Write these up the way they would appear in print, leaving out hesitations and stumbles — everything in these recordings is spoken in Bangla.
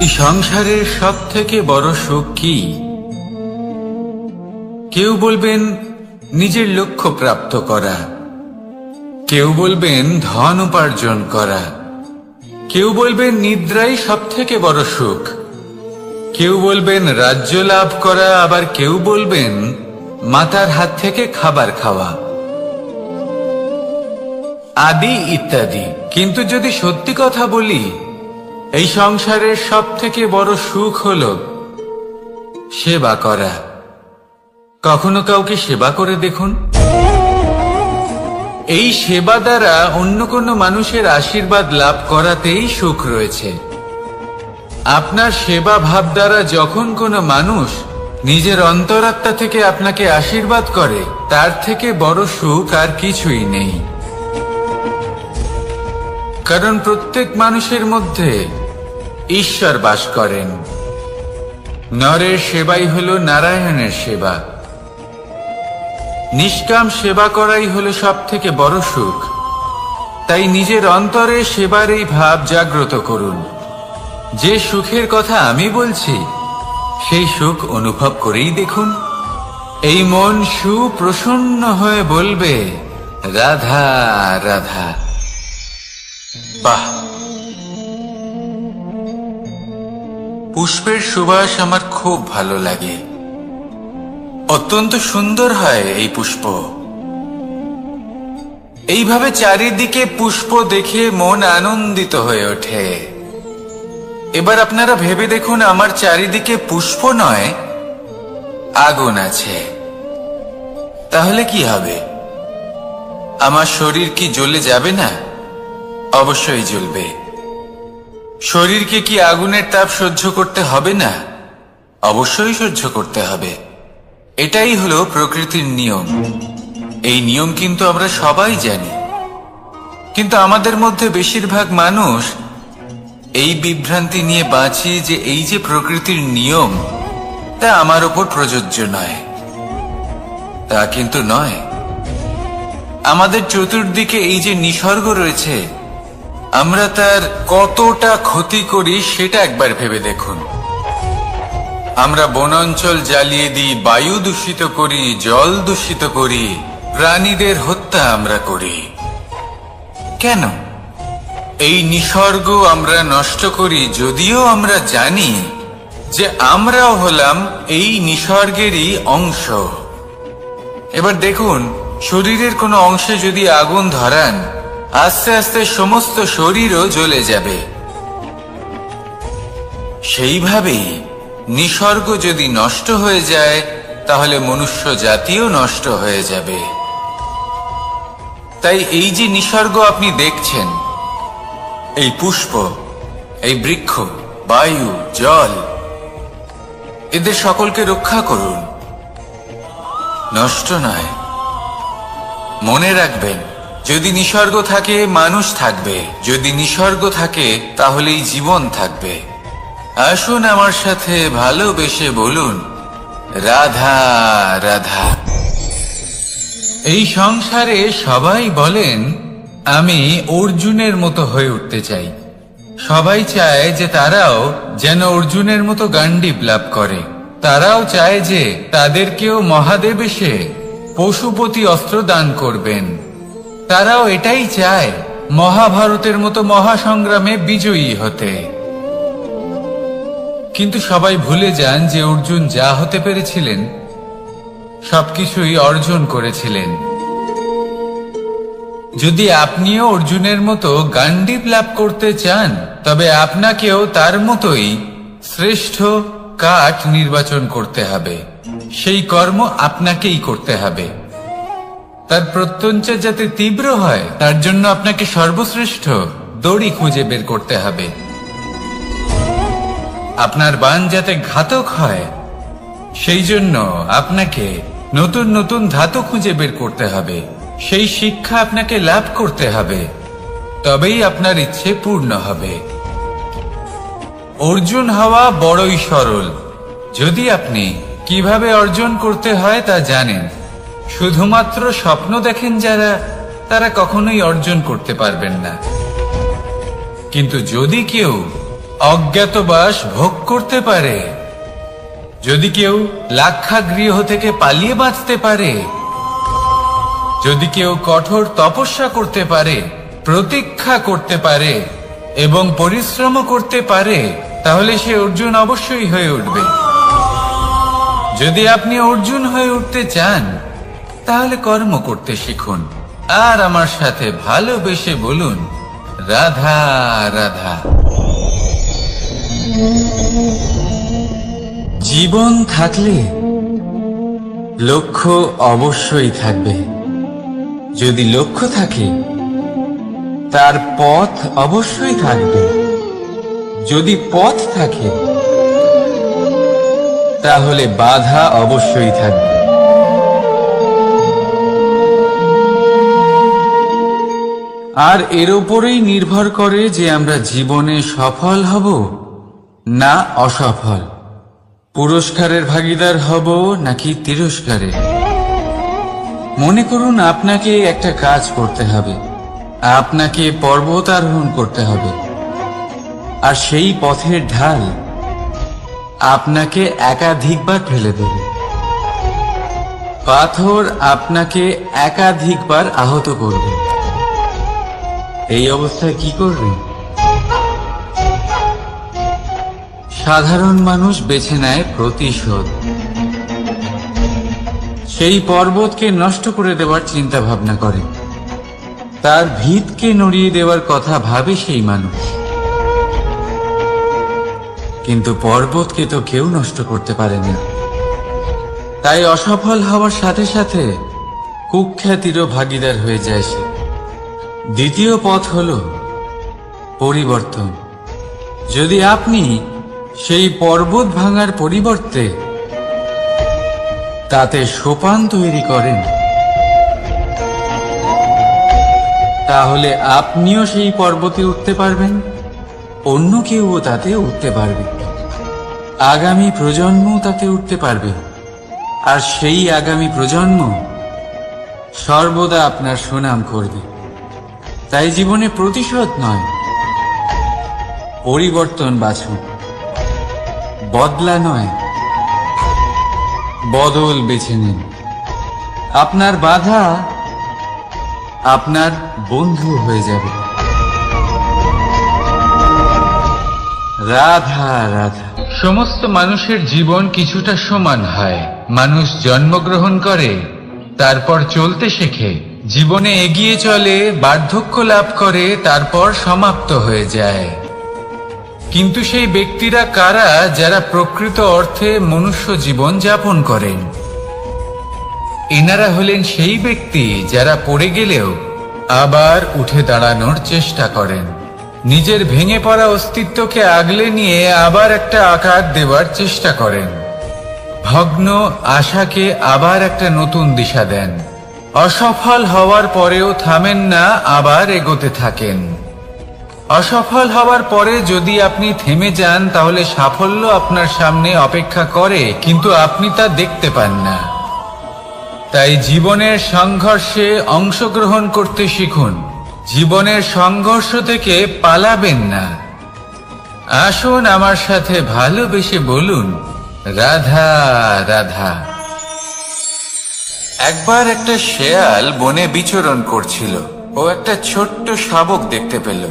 এই সংসারের সব থেকে বড় সুখ কি? কেউ বলবেন নিজের লক্ষ্য প্রাপ্ত করা, কেউ বলবেন ধন উপার্জন করা, কেউ বলবেন নিদ্রাই সব থেকে বড় সুখ, কেউ বলবেন রাজ্য লাভ করা, আবার কেউ বলবেন মাতার হাত থেকে খাবার খাওয়া, আদি ইত্যাদি। কিন্তু যদি সত্যি কথা বলি, এই সংসারের সব থেকে বড় সুখ হল সেবা করা। কখনো কাউকে সেবা করে দেখুন। এই সেবা দ্বারা অন্য কোনো মানুষের আশীর্বাদ লাভ করাতেই সুখ রয়েছে। আপনার সেবা ভাব দ্বারা যখন কোনো মানুষ নিজের অন্তরাত্মা থেকে আপনাকে আশীর্বাদ করে, তার থেকে বড় সুখ আর কিছুই নেই। কারণ প্রত্যেক মানুষের মধ্যে ঈশ্বর বাস করেন। নরের সেবাই হলো নারায়ণের সেবা। নিষ্কাম সেবা করাই হলো সব থেকে বড় সুখ। তাই নিজের অন্তরে সেবার এই ভাব জাগ্রত করুন। যে সুখের কথা আমি বলছি, সেই সুখ অনুভব করেই দেখুন। এই মন সুপ্রসন্ন হয়ে বলবে, রাধা রাধা। বাহ! পুষ্পের সুবাস আমার খুব ভালো লাগে। অত্যন্ত সুন্দর হয় এই পুষ্প। এইভাবে চারিদিকে পুষ্প দেখে মন আনন্দিত হয়ে ওঠে। এবার আপনারা ভেবে দেখুন, আমার চারিদিকে পুষ্প নয়, আগুন আছে। তাহলে কি হবে? আমার শরীর কি জ্বলে যাবে না? অবশ্যই জ্বলবে। শরীরকে কি আগুনের তাপ সহ্য করতে হবে না? অবশ্যই সহ্য করতে হবে। এটাই হলো প্রকৃতির নিয়ম। এই নিয়ম কিন্তু আমরা সবাই জানি, কিন্তু আমাদের মধ্যে বেশিরভাগ মানুষ এই বিভ্রান্তি নিয়ে বাঁচি যে এই যে প্রকৃতির নিয়ম, তা আমার উপর প্রযোজ্য নয়। তা কিন্তু নয়। আমাদের চতুর্দিকে এই যে নিসর্গ রয়েছে, আমরা তার কতটা ক্ষতি করি সেটা একবার ভেবে দেখুন। আমরা বনাঞ্চল জ্বালিয়ে দিই, বায়ু দূষিত করি, জল দূষিত করি, প্রাণীদের হত্যা আমরা করি। কেন? এই নিসর্গ আমরা নষ্ট করি, যদিও আমরা জানি যে আমরাও হলাম এই নিসর্গেরই অংশ। এবার দেখুন, শরীরের কোনো অংশে যদি আগুন ধরান, আস্তে আস্তে সমস্ত শরীরও জ্বলে যাবে। সেইভাবেই নিসর্গ যদি নষ্ট হয়ে যায়, তাহলে মনুষ্য জাতিও নষ্ট হয়ে যাবে। তাই এই যে নিসর্গ আপনি দেখছেন, এই পুষ্প, এই বৃক্ষ, বায়ু, জল, এদের সকলকে রক্ষা করুন, নষ্ট নয়। মনে রাখবেন, যদি নিসর্গ থাকে মানুষ থাকবে, যদি নিসর্গ থাকে তাহলেই জীবন থাকবে। আসুন আমার সাথে ভালোবেসে বলুন, রাধা রাধা। এই সংসারে সবাই বলেন আমি অর্জুনের মতো হয়ে উঠতে চাই। সবাই চায় যে তারাও যেন অর্জুনের মতো গান্ডীব লাভ করে। তারাও চায় যে তাদেরকেও মহাদেব এসে পশুপতি অস্ত্র দান করবেন। তারাও এটাই চায় মহাভারতের মতো মহাসংগ্রামে বিজয়ী হতে। কিন্তু সবাই ভুলে যান যে অর্জুন যা হতে পেরেছিলেন সবকিছুই অর্জন করেছিলেন। যদি আপনিও অর্জুনের মতো গান্ডীব লাভ করতে চান, তবে আপনাকেও তার মতোই শ্রেষ্ঠ কাঠ নির্বাচন করতে হবে। সেই কর্ম আপনাকেই করতে হবে। তার প্রত্যঞ্চা যাতে তীব্র হয়, তার জন্য আপনাকে সর্বশ্রেষ্ঠ দড়ি খুঁজে বের করতে হবে। আপনার বাণ যাতে ঘাতক হয়, সেই জন্য আপনাকে নতুন নতুন ধাতু খুঁজে বের করতে হবে। সেই শিক্ষা আপনাকে লাভ করতে হবে, তবেই আপনার ইচ্ছে পূর্ণ হবে। অর্জুন হওয়া বড়ই সরল, যদি আপনি কিভাবে অর্জন করতে হয় তা জানেন। শুধুমাত্র স্বপ্ন দেখেন যারা, তারা কখনোই অর্জন করতে পারবেন না। কিন্তু যদি কেউ অজ্ঞাতবাস ভোগ করতে পারে, যদি কেউ লাক্ষাগৃহ থেকে পালিয়ে বাঁচতে পারে, যদি কেউ কঠোর তপস্যা করতে পারে, প্রতীক্ষা করতে পারে এবং পরিশ্রম করতে পারে, তাহলে সে অর্জুন অবশ্যই হয়ে উঠবে। যদি আপনি অর্জুন হয়ে উঠতে চান, তাহলে কর্ম করতে শিখুন আর আমার সাথে ভালোবেসে বলুন, রাধা রাধা। জীবন থাকলে লক্ষ্য অবশ্যই থাকবে। যদি লক্ষ্য থাকে, তার পথ অবশ্যই থাকবে। যদি পথ থাকে, তাহলে বাধা অবশ্যই থাকবে। আর এর উপরেই নির্ভর করে যে আমরা জীবনে সফল হব না অসফল, পুরস্কারের ভাগীদার হব নাকি তিরস্কারের। মনে করুন আপনাকে একটা কাজ করতে হবে, আপনাকে পর্বত আরোহণ করতে হবে, আর সেই পথের ঢাল আপনাকে একাধিকবার ফেলে দেবে। পাথর আপনাকে একাধিকবার আহত করবে। এই অবস্থায় কি করবেন? সাধারণ মানুষ বেছে নেয় প্রতিশোধ। সেই পর্বতকে নষ্ট করে দেওয়ার চিন্তা ভাবনা করে, তার ভিতকে নড়িয়ে দেওয়ার কথা ভাবে সেই মানুষ। কিন্তু পর্বতকে তো কেউ নষ্ট করতে পারে না। তাই অসফল হওয়ার সাথে সাথে কুখ্যাতিরও ভাগীদার হয়ে যায় সে। দ্বিতীয় পথ হল পরিবর্তন। যদি আপনি সেই পর্বত ভাঙার পরিবর্তে তাতে সোপান তৈরি করেন, তাহলে আপনিও সেই পর্বতে উঠতে পারবেন, অন্য কেউও তাতে উঠতে পারবে, আগামী প্রজন্মও তাতে উঠতে পারবে, আর সেই আগামী প্রজন্ম সর্বদা আপনার সুনাম করবে। তাই জীবনে প্রতিশোধ নয়, পরিবর্তন বাছুন। বদলা নয়, বদল বেছে নিন। আপনার বাধা আপনার বন্ধু হয়ে যাবে। রাধা রাধা। সমস্ত মানুষের জীবন কিছুটা সমান হয়। মানুষ জন্মগ্রহণ করে, তারপর চলতে শেখে, জীবনে এগিয়ে চলে, বার্ধক্য লাভ করে, তারপর সমাপ্ত হয়ে যায়। কিন্তু সেই ব্যক্তিরা কারা যারা প্রকৃত অর্থে মনুষ্য জীবন যাপন করেন? এনারা হলেন সেই ব্যক্তি যারা পড়ে গেলেও আবার উঠে দাঁড়ানোর চেষ্টা করেন, নিজের ভেঙে পড়া অস্তিত্বকে আগলে নিয়ে আবার একটা আকার দেওয়ার চেষ্টা করেন, ভগ্ন আশাকে আবার একটা নতুন দিশা দেন। অসফল হওয়ার পরেও থামেন না, আবার এগোতে থাকেন। অসফল হওয়ার পরে যদি আপনি থেমে যান, তাহলে সাফল্য আপনার সামনে অপেক্ষা করে, কিন্তু আপনি তা দেখতে পান না। তাই জীবনের সংঘর্ষে অংশগ্রহণ করতে শিখুন। জীবনের সংঘর্ষ থেকে পালাবেন না। আসুন আমার সাথে ভালোবেসে বলুন, রাধা রাধা। একবার একটা শেয়াল বনে বিচরণ করছিল। ও একটা ছোট্ট শাবক দেখতে পেল।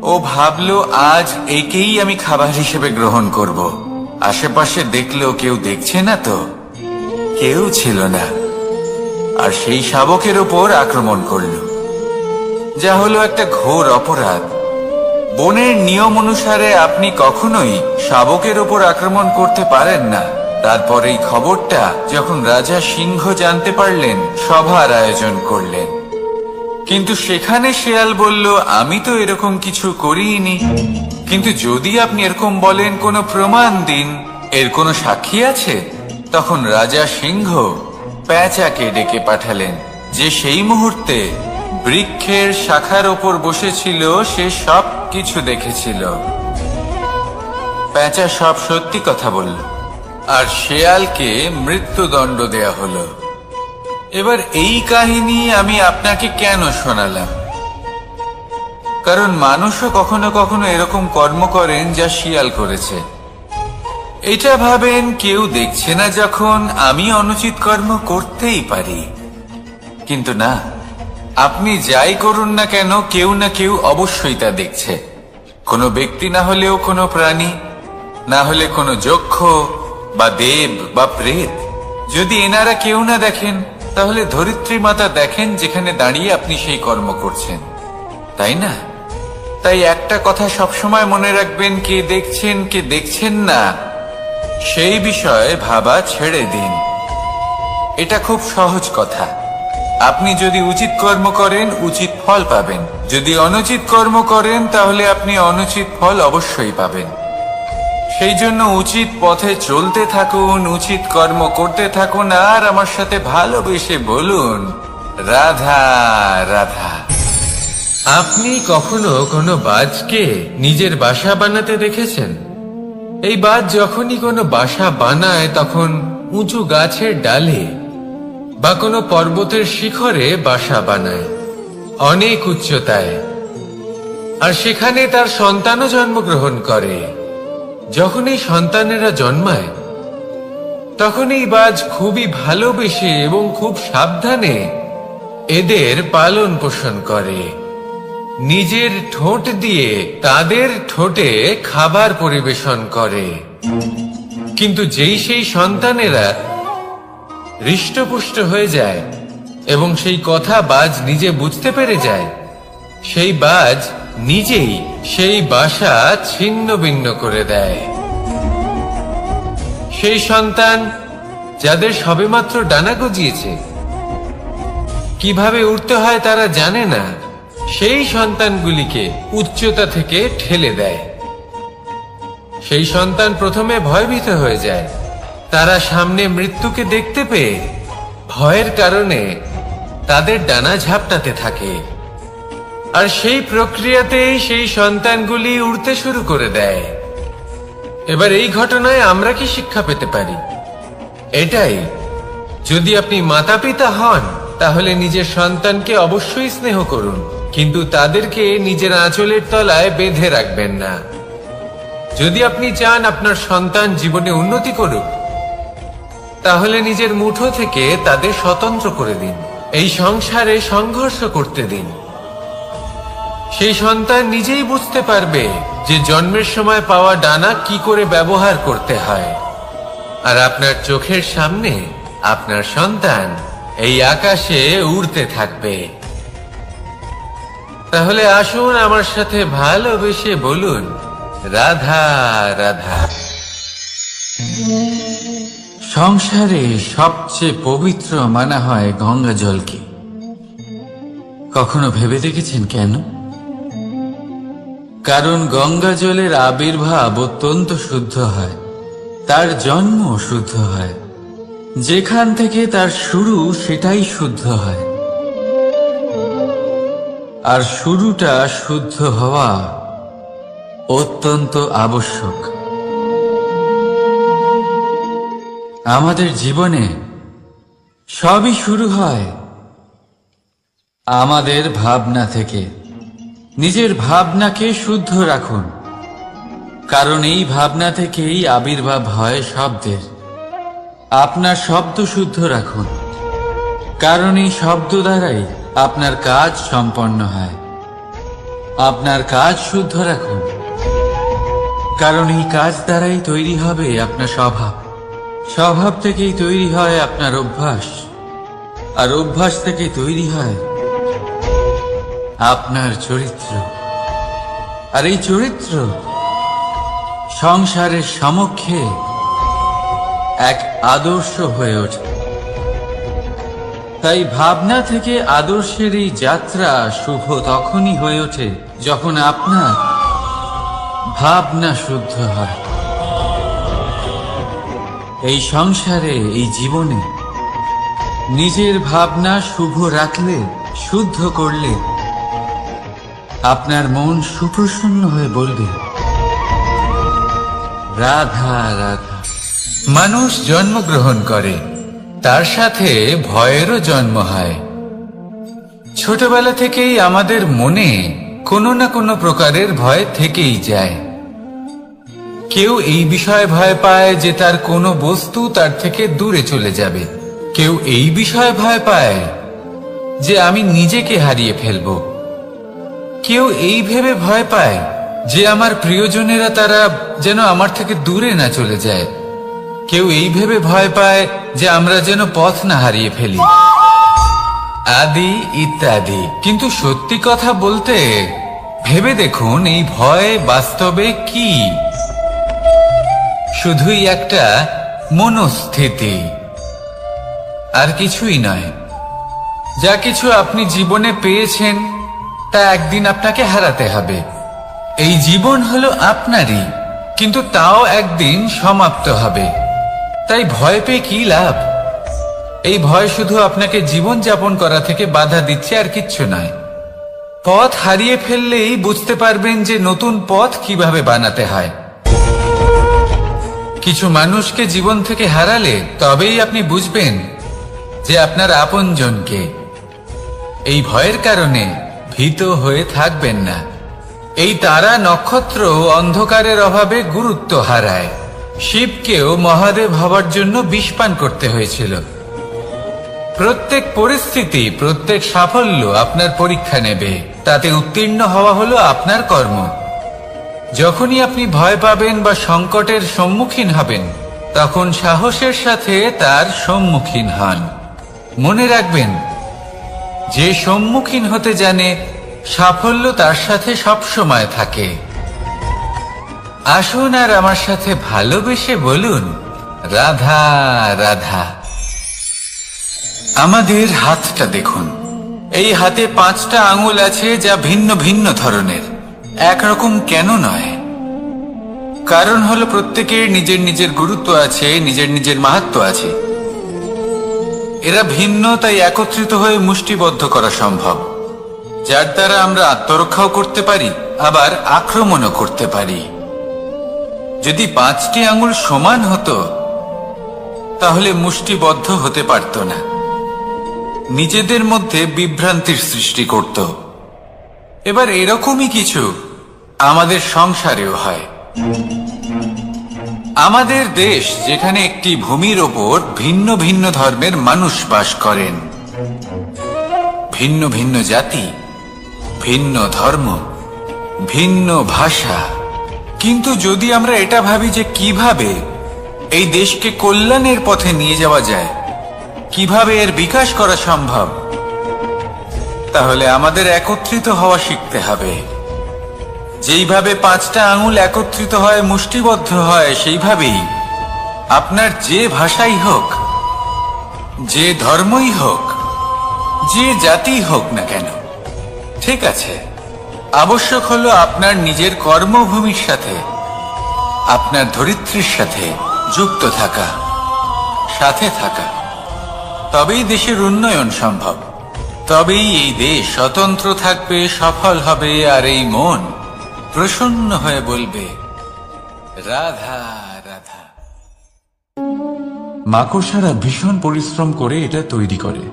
ও ভাবলো, আজ একেই আমি খাবার হিসেবে গ্রহণ করব। আশেপাশে দেখলো কেউ দেখছে না তো, কেউ ছিল না, আর সেই শাবকের ওপর আক্রমণ করলো, যা হলো একটা ঘোর অপরাধ। বনের নিয়ম অনুসারে আপনি কখনোই শাবকের ওপর আক্রমণ করতে পারেন না। তারপর এই খবরটা যখন রাজা সিংহ জানতে পারলেন, সভার আয়োজন করলেন। কিন্তু সেখানে শেয়াল বলল, আমি তো এরকম কিছু করিনি। কিন্তু যদি আপনি এরকম বলেন, কোনো প্রমাণ দিন, এর কোনো সাক্ষী আছে? তখন রাজা সিংহ পেঁচাকে ডেকে পাঠালেন, যে সেই মুহূর্তে বৃক্ষের শাখার ওপর বসেছিল। সে সব কিছু দেখেছিল। পেঁচা সব সত্যি কথা বলল, আর শেয়ালকে মৃত্যুদণ্ড দেয়া হলো। এবার এই কাহিনী আমি আপনাকে কেন শোনালাম? কারণ মানুষও কখনো কখনো এরকম কর্ম করেন যা শিয়াল করেছে। এটা ভাবেন কেউ দেখছে না যখন আমি অনুচিত কর্ম করতেই পারি, কিন্তু না, আপনি যাই করুন না কেন কেউ না কেউ অবশ্যই তা দেখছে। কোনো ব্যক্তি না হলেও কোনো প্রাণী, না হলে কোনো যক্ষ বা দেব বা প্রেত। যদি এনারা কেউ না দেখেন তাহলে ধরিত্রী মাতা দেখেন যেখানে দাঁড়িয়ে আপনি সেই কর্ম করছেন, তাই না? তাই একটা কথা সবসময় মনে রাখবেন, কে দেখছেন কে দেখছেন না সেই বিষয়ে ভাবা ছেড়ে দিন। এটা খুব সহজ কথা। আপনি যদি উচিত কর্ম করেন উচিত ফল পাবেন, যদি অনুচিত কর্ম করেন তাহলে আপনি অনুচিত ফল অবশ্যই পাবেন। সেই জন্য উচিত পথে চলতে থাকুন, উচিত কর্ম করতে থাকুন, আর আমার সাথে ভালোবেসে বলুন রাধা রাধা। আপনি কখনো কোনো বাজকে নিজের বাসা বানাতে দেখেছেন? এই বাজ যখনই কোনো বাসা বানায় তখন উঁচু গাছের ডালে বা কোনো পর্বতের শিখরে বাসা বানায়, অনেক উচ্চতায়, আর সেখানে তার সন্তানও জন্মগ্রহণ করে। যখন এই সন্তানেরা জন্মায় তখন এই বাজ খুবই ভালোবেসে এবং খুব সাবধানে এদের পালন পোষণ করে। নিজের ঠোঁট দিয়ে তাদের ঠোঁটে খাবার পরিবেশন করে। কিন্তু যেই সেই সন্তানেরা হৃষ্টপুষ্ট হয়ে যায় এবং সেই কথা বাজ নিজে বুঝতে পেরে যায়, সেই বাজ নিজেই সেই বাসা ছিন্ন ভিন্ন করে দেয়। সেই সন্তান যাদের সবেমাত্র ডানা গজিয়েছে, কিভাবে উড়তে হয় তারা জানে না, সেই সন্তানগুলিকে উচ্চতা থেকে ঠেলে দেয়। সেই সন্তান প্রথমে ভয়ভীত হয়ে যায়। তারা সামনে মৃত্যুকে দেখতে পেয়ে ভয়ের কারণে তাদের ডানা ঝাপটাতে থাকে, আর সেই প্রক্রিয়াতেই সেই সন্তানগুলি উড়তে শুরু করে দেয়। এবার এই ঘটনায় আমরা কি শিক্ষা পেতে পারি? এটাই, যদি আপনি মাতা পিতা হন তাহলে নিজের সন্তানকে অবশ্যই স্নেহ করুন, কিন্তু তাদেরকে নিজের আঁচলের তলায় বেঁধে রাখবেন না। যদি আপনি চান আপনার সন্তান জীবনে উন্নতি করুক তাহলে নিজের মুঠো থেকে তাদের স্বতন্ত্র করে দিন, এই সংসারে সংঘর্ষ করতে দিন। সেই সন্তান নিজেই বুঝতে পারবে যে জন্মের সময় পাওয়া ডানা কি করে ব্যবহার করতে হয়। আর আপনার চোখের সামনে আপনার সন্তান এই আকাশে উড়তে থাকবে। তাহলে আসুন আমার সাথে ভালোবেসে বলুন রাধা রাধা। সংসারে সবচেয়ে পবিত্র মানা হয় গঙ্গা জলকে। কখনো ভেবে দেখেছেন কেন? কারণ গঙ্গা জলের আবির্ভাব অত্যন্ত শুদ্ধ হয়, তার জন্ম শুদ্ধ হয়, যেখান থেকে তার শুরু সেটাই শুদ্ধ হয়। আর শুরুটা শুদ্ধ হওয়া অত্যন্ত আবশ্যক। আমাদের জীবনে সবই শুরু হয় আমাদের ভাবনা থেকে। নিজের ভাবনাকে শুদ্ধ রাখুন, কারণ এই ভাবনা থেকেই আবির্ভাব হয় শব্দের। আপনার শব্দ শুদ্ধ রাখুন, কারণ এই শব্দ দ্বারাই আপনার কাজ সম্পন্ন হয়। আপনার কাজ শুদ্ধ রাখুন, কারণ এই কাজ দ্বারাই তৈরি হবে আপনার স্বভাব। স্বভাব থেকেই তৈরি হয় আপনার অভ্যাস, আর অভ্যাস থেকে তৈরি হয় আপনার চরিত্র। আর এই চরিত্র সংসারের সমক্ষে এক আদর্শ হয়ে ওঠে। তাই ভাবনা থেকে আদর্শের এই যাত্রা শুভ তখনই হয়ে ওঠে যখন আপনার ভাবনা শুদ্ধ হয়। এই সংসারে, এই জীবনে নিজের ভাবনা শুভ রাখলে, শুদ্ধ করলে আপনার মন সুপ্রসন্ন হয়ে বলবে রাধা রাধা। মানুষ জন্মগ্রহণ করে, তার সাথে ভয়েরও জন্ম হয়। ছোটবেলা থেকেই আমাদের মনে কোনো না কোনো প্রকারের ভয় থেকেই যায়। কেউ এই বিষয়ে ভয় পায় যে তার কোনো বস্তু তার থেকে দূরে চলে যাবে। কেউ এই বিষয়ে ভয় পায় যে আমি নিজেকে হারিয়ে ফেলব। কেউ এই ভেবে ভয় পায় যে আমার প্রিয়জনেরা তারা যেন আমার থেকে দূরে না চলে যায়। কেউ এই ভেবে ভয় পায় যে আমরা যেন পথ না হারিয়ে ফেলি, আদি ইত্যাদি। কিন্তু সত্যি কথা বলতে ভেবে দেখুন, এই ভয় বাস্তবে কি? শুধুই একটা মনস্থিতি, আর কিছুই নয়। যা কিছু আপনি জীবনে পেয়েছেন তা একদিন আপনাকে হারাতে হবে। এই জীবন হলো আপনারই, কিন্তু তাও একদিন সমাপ্ত হবে। তাই ভয় পেয়ে কি লাভ? এই ভয় শুধু আপনাকে জীবন যাপন করা থেকে বাধা দিচ্ছে, আর কিচ্ছু নয়। পথ হারিয়ে ফেললেই বুঝতে পারবেন যে নতুন পথ কিভাবে বানাতে হয়। কিছু মানুষকে জীবন থেকে হারালে তবেই আপনি বুঝবেন যে আপনার আপনজনকে। এই ভয়ের কারণে ভীত হয়ে থাকবেন না। এই তারা নক্ষত্র অন্ধকারের অভাবে গুরুত্ব হারায়। শিবকেও মহাদেব হবার জন্য বিষ পান করতে হয়েছিল। প্রত্যেক পরিস্থিতি, প্রত্যেক সাফল্য আপনার পরীক্ষা নেবে। তাতে উত্তীর্ণ হওয়া হলো আপনার কর্ম। যখনই আপনি ভয় পাবেন বা সংকটের সম্মুখীন হবেন, তখন সাহসের সাথে তার সম্মুখীন হন। মনে রাখবেন, যে সম্মুখীন হতে জানে সাফল্য তার সাথে সবসময় থাকে। আসুন আর আমার সাথে ভালোবেসে বলুন, রাধা রাধা। আমাদের হাতটা দেখুন। এই হাতে 5টা আঙুল আছে, যা ভিন্ন ভিন্ন ধরনের। একরকম কেন নয়? কারণ হলো প্রত্যেকের নিজের নিজের গুরুত্ব আছে, নিজের নিজের মাহাত্ম্য আছে। এরা ভিন্ন, তাই একত্রিত হয়ে মুষ্টিবদ্ধ করা সম্ভব, যার দ্বারা আমরা আত্মরক্ষাও করতে পারি, আবার আক্রমণও করতে পারি। যদি 5টি আঙুল সমান হতো তাহলে মুষ্টিবদ্ধ হতে পারত না, নিজেদের মধ্যে বিভ্রান্তির সৃষ্টি করত। এবার এরকমই কিছু আমাদের সংসারেও হয়। আমাদের দেশ, যেখানে একটি ভূমির ওপর ভিন্ন ভিন্ন ধর্মের মানুষ বাস করেন, ভিন্ন ভিন্ন জাতি, ভিন্ন ধর্ম, ভিন্ন ভাষা। কিন্তু যদি আমরা এটা ভাবি যে কিভাবে এই দেশকে কল্যাণের পথে নিয়ে যাওয়া যায়, কিভাবে এর বিকাশ করা সম্ভব, তাহলে আমাদের একত্রিত হওয়া শিখতে হবে। যেইভাবে 5টা আঙুল একত্রিত হয়, মুষ্টিবদ্ধ হয়, সেইভাবেই আপনার যে ভাষাই হোক, যে ধর্মই হোক, যে জাতি হোক না কেন, ঠিক আছে, আবশ্যক হলো আপনার নিজের কর্মভূমির সাথে, আপনার ধরিত্রীর সাথে যুক্ত থাকা, সাথে থাকা। তবেই দেশের উন্নয়ন সম্ভব। তবেই এই দেশ স্বতন্ত্র থাকবে, সফল হবে, আর এই মন প্রসন্ন হয়ে বলবে, রাধা রাধা। মাকড়সারা ভীষণ পরিশ্রম করে এটা তৈরি করে।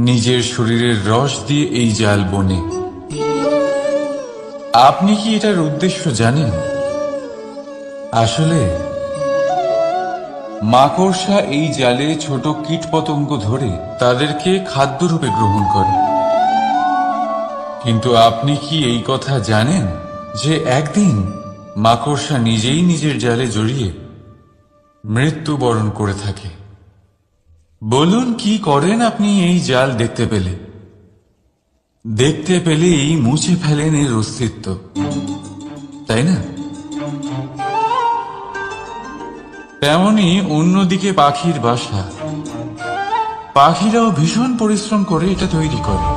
নিজের শরীরের রস দিয়ে এই জাল বনে। আপনি কি এটার উদ্দেশ্য জানেন? আসলে মাকড়সা এই জালে ছোট কীটপতঙ্গ ধরে তাদেরকে খাদ্যরূপে গ্রহণ করে। কিন্তু আপনি কি এই কথা জানেন যে একদিন মাকড়সা নিজেই নিজের জালে জড়িয়ে মৃত্যুবরণ করে থাকে? বলুন, কি করেন আপনি এই জাল দেখতে পেলে? দেখতে পেলেই মুছে ফেলেন এর অস্তিত্ব, তাই না? তেমনি অন্যদিকে পাখির বাসা। পাখিরাও ভীষণ পরিশ্রম করে এটা তৈরি করে।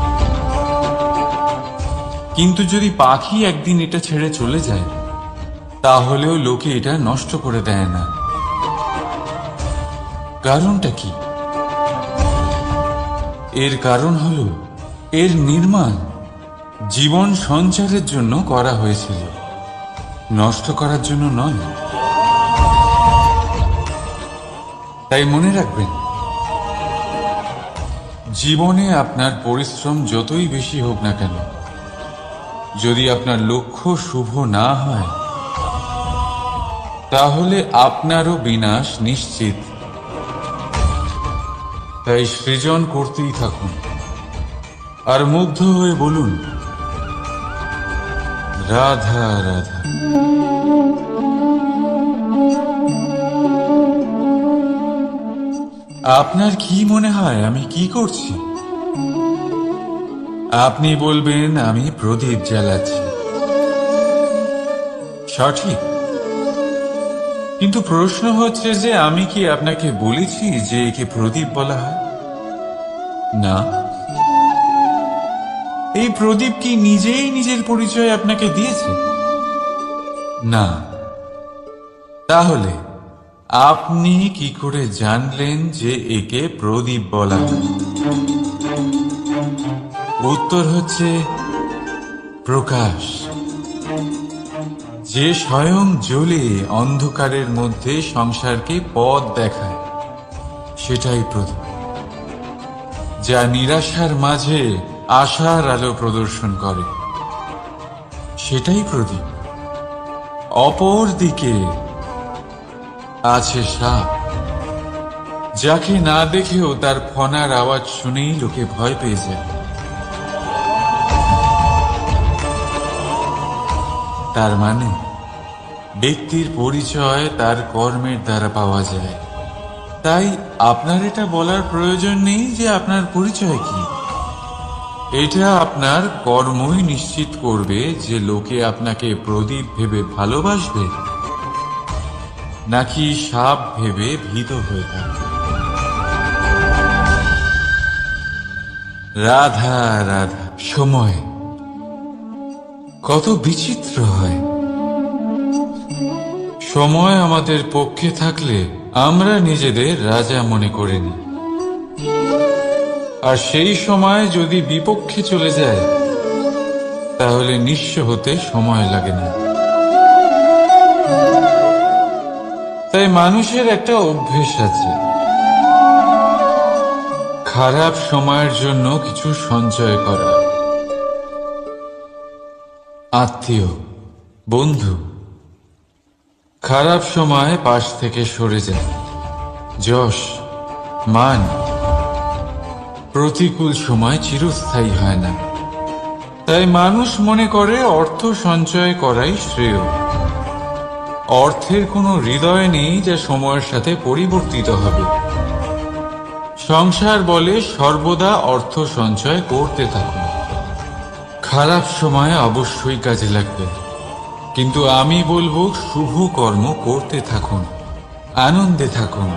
কিন্তু যদি পাখি একদিন এটা ছেড়ে চলে যায়, তাহলেও লোকে এটা নষ্ট করে দেয় না। কারণটা কি? এর কারণ হলো এর নির্মাণ জীবন সঞ্চারের জন্য করা হয়েছিল, নষ্ট করার জন্য নয়। তাই মনে রাখবেন, জীবনে আপনার পরিশ্রম যতই বেশি হোক না কেন, যদি আপনার লক্ষ্য শুভ না হয়, তাহলে আপনারও বিনাশ নিশ্চিত। তাই সৃজন করতেই থাকুন আর মুগ্ধ হয়ে বলুন, রাধা রাধা। আপনার কি মনে হয় আমি কি করছি? আপনি বলবেন আমি প্রদীপ জ্বালাচ্ছি। সঠিক, কিন্তু প্রশ্ন হচ্ছে যে আমি কি আপনাকে বলেছি যে একে প্রদীপ বলা হয়? না। এই প্রদীপ কি নিজেই নিজের পরিচয় আপনাকে দিয়েছে? না। তাহলে আপনি কি করে জানলেন যে একে প্রদীপ বলা হয়? উত্তর হচ্ছে প্রকাশ। যে স্বয়ং জ্বলে অন্ধকারের মধ্যে সংসারকে পথ দেখায়, সেটাই প্রদীপ। যা নিরাশার মাঝে আশার আলো প্রদর্শন করে, সেটাই প্রদীপ। অপর দিকে আছে সাপ, যাকে না দেখেও তার ফনার আওয়াজ শুনেই লোকে ভয় পেয়ে যায়। তার মানে ব্যক্তির পরিচয় তার কর্মের দ্বারা পাওয়া যায়। তাই আপনার এটা বলার প্রয়োজন নেই যে আপনার পরিচয় কি। এটা আপনার কর্মই নিশ্চিত করবে যে লোকে আপনাকে প্রদীপ ভেবে ভালোবাসবে নাকি সাপ ভেবে ভীত হয়ে থাকবে। রাধা রাধা। সময় কত বিচিত্র হয়। সময় আমাদের পক্ষে থাকলে আমরা নিজেদের রাজা মনে করে নিই, আর সেই সময় যদি বিপক্ষে চলে যায় তাহলে নিঃস্ব হতে সময় লাগে না। তাই মানুষের একটা অভ্যেস আছে, খারাপ সময়ের জন্য কিছু সঞ্চয় করা। আত্মীয়, বন্ধু খারাপ সময় পাশ থেকে সরে যায়। যশ, মান প্রতিকূল সময় চিরস্থায়ী হয় না। তাই মানুষ মনে করে অর্থ সঞ্চয় করাই শ্রেয়। অর্থের কোনো হৃদয় নেই যা সময়ের সাথে পরিবর্তিত হবে। সংসার বলে সর্বদা অর্থ সঞ্চয় করতে থাকুন। খারাপ সময় অবশ্যই কাজে লাগবে, কিন্তু আমি বলবো শুভ কর্ম করতে থাকুন, আনন্দে থাকুন,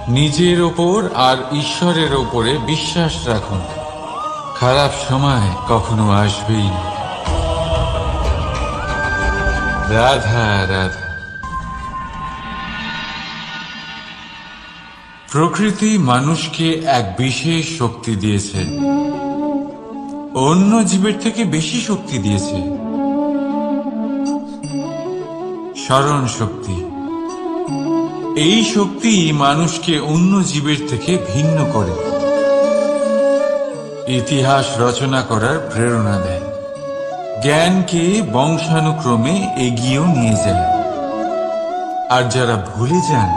নিজের ওপর আর ঈশ্বরের ওপরে বিশ্বাস রাখুন। খারাপ সময় কখনো আসবেই না। রাধা রাধা। প্রকৃতি মানুষকে এক বিশেষ শক্তি দিয়েছে, অন্য জীবের থেকে বেশি শক্তি দিয়েছে। স্মরণ শক্তি। এই শক্তি মানুষকে অন্য জীবের থেকে ভিন্ন করে, ইতিহাস রচনা করার প্রেরণা দেয়, জ্ঞানকে বংশানুক্রমে এগিয়েও নিয়ে যায়। আর যারা ভুলে যান,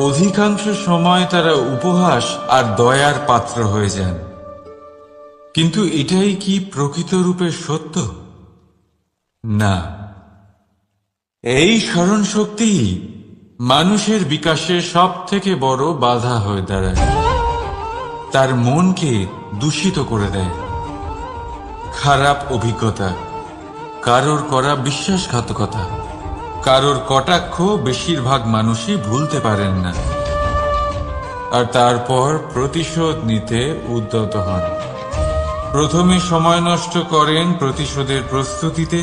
অধিকাংশ সময় তারা উপহাস আর দয়ার পাত্র হয়ে যান। কিন্তু এটাই কি প্রকৃত রূপে সত্য? না। এই স্মরণ শক্তি মানুষের বিকাশের সব থেকে বড় বাধা হয়ে দাঁড়ায়। তার মনকে দূষিত করে দেয়। খারাপ অভিজ্ঞতা, কারোর করা বিশ্বাসঘাতকতা, কারোর কটাক্ষ বেশিরভাগ মানুষই ভুলতে পারেন না, আর তারপর প্রতিশোধ নিতে উদ্যত হন। প্রথমে সময় নষ্ট করেন প্রতিশোধের প্রস্তুতিতে,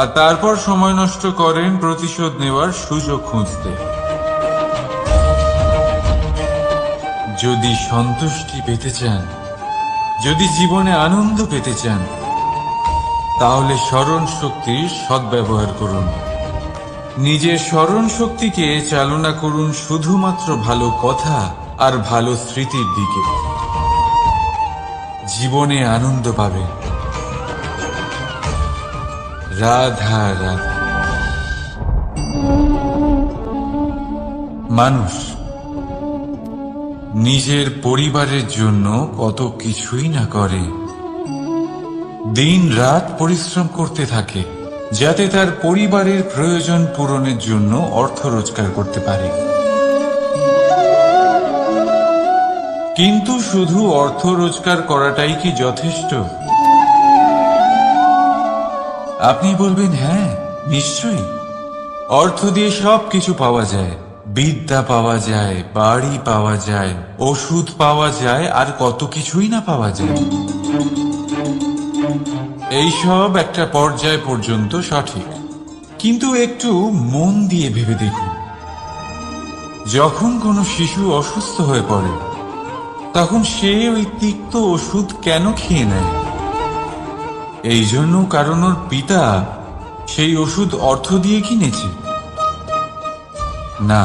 আর তারপর সময় নষ্ট করেন প্রতিশোধ নেওয়ার সুযোগ খুঁজতে। যদি সন্তুষ্টি পেতে চান, যদি জীবনে আনন্দ পেতে চান, তাহলে স্মরণ শক্তির সদ্ব্যবহার করুন। নিজের স্মরণ শক্তিকে চালনা করুন শুধুমাত্র ভালো কথা আর ভালো স্মৃতির দিকে। জীবনে আনন্দ পাবে। রাধা রাধা। মানুষ নিজের পরিবারের জন্য কত কিছুই না করে, দিন রাত পরিশ্রম করতে থাকে যাতে তার পরিবারের প্রয়োজন পূরণের জন্য অর্থ রোজগার করতে পারে। কিন্তু শুধু অর্থ রোজগার করাটাই কি যথেষ্ট? আপনি বলবেন, হ্যাঁ নিশ্চয়ই, অর্থ দিয়ে সব কিছু পাওয়া যায়, বিদ্যা পাওয়া যায়, বাড়ি পাওয়া যায়, ওষুধ পাওয়া যায়, আর কত কিছুই না পাওয়া যায়। এইসব একটা পর্যায় পর্যন্ত সঠিক, কিন্তু একটু মন দিয়ে ভেবে দেখুন, যখন কোনো শিশু অসুস্থ হয়ে পড়ে তখন সে ওই তিক্ত ওষুধ কেন খেয়ে নেয়? এই জন্য কারণ ওর পিতা সেই ওষুধ অর্থ দিয়ে কিনেছে? না,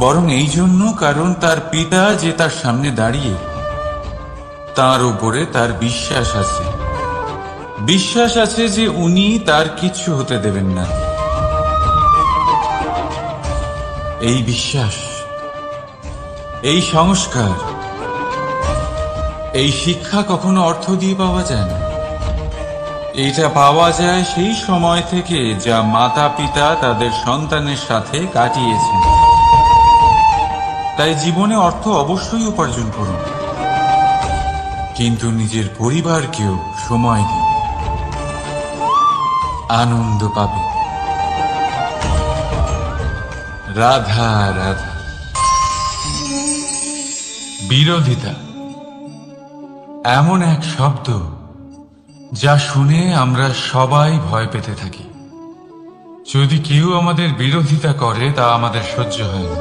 বরং এই জন্য কারণ তার পিতা যে তার সামনে দাঁড়িয়ে, তার উপরে তার বিশ্বাস আছে। বিশ্বাস আছে যে উনি তার কিচ্ছু হতে দেবেন না। এই বিশ্বাস, এই সংস্কার, এই শিক্ষা কখনো অর্থ দিয়ে পাওয়া যায় না। এটা পাওয়া যায় সেই সময় থেকে যা মাতা পিতা তাদের সন্তানের সাথে কাটিয়েছেন। তাই জীবনে অর্থ অবশ্যই উপার্জন করুন, কিন্তু নিজের পরিবারকেও সময় দিন, আনন্দ পাবে। রাধা রাধা। বিরোধিতা এমন এক শব্দ যা শুনে আমরা সবাই ভয় পেতে থাকি। যদি কেউ আমাদের বিরোধিতা করে তা আমাদের সহ্য হয় না।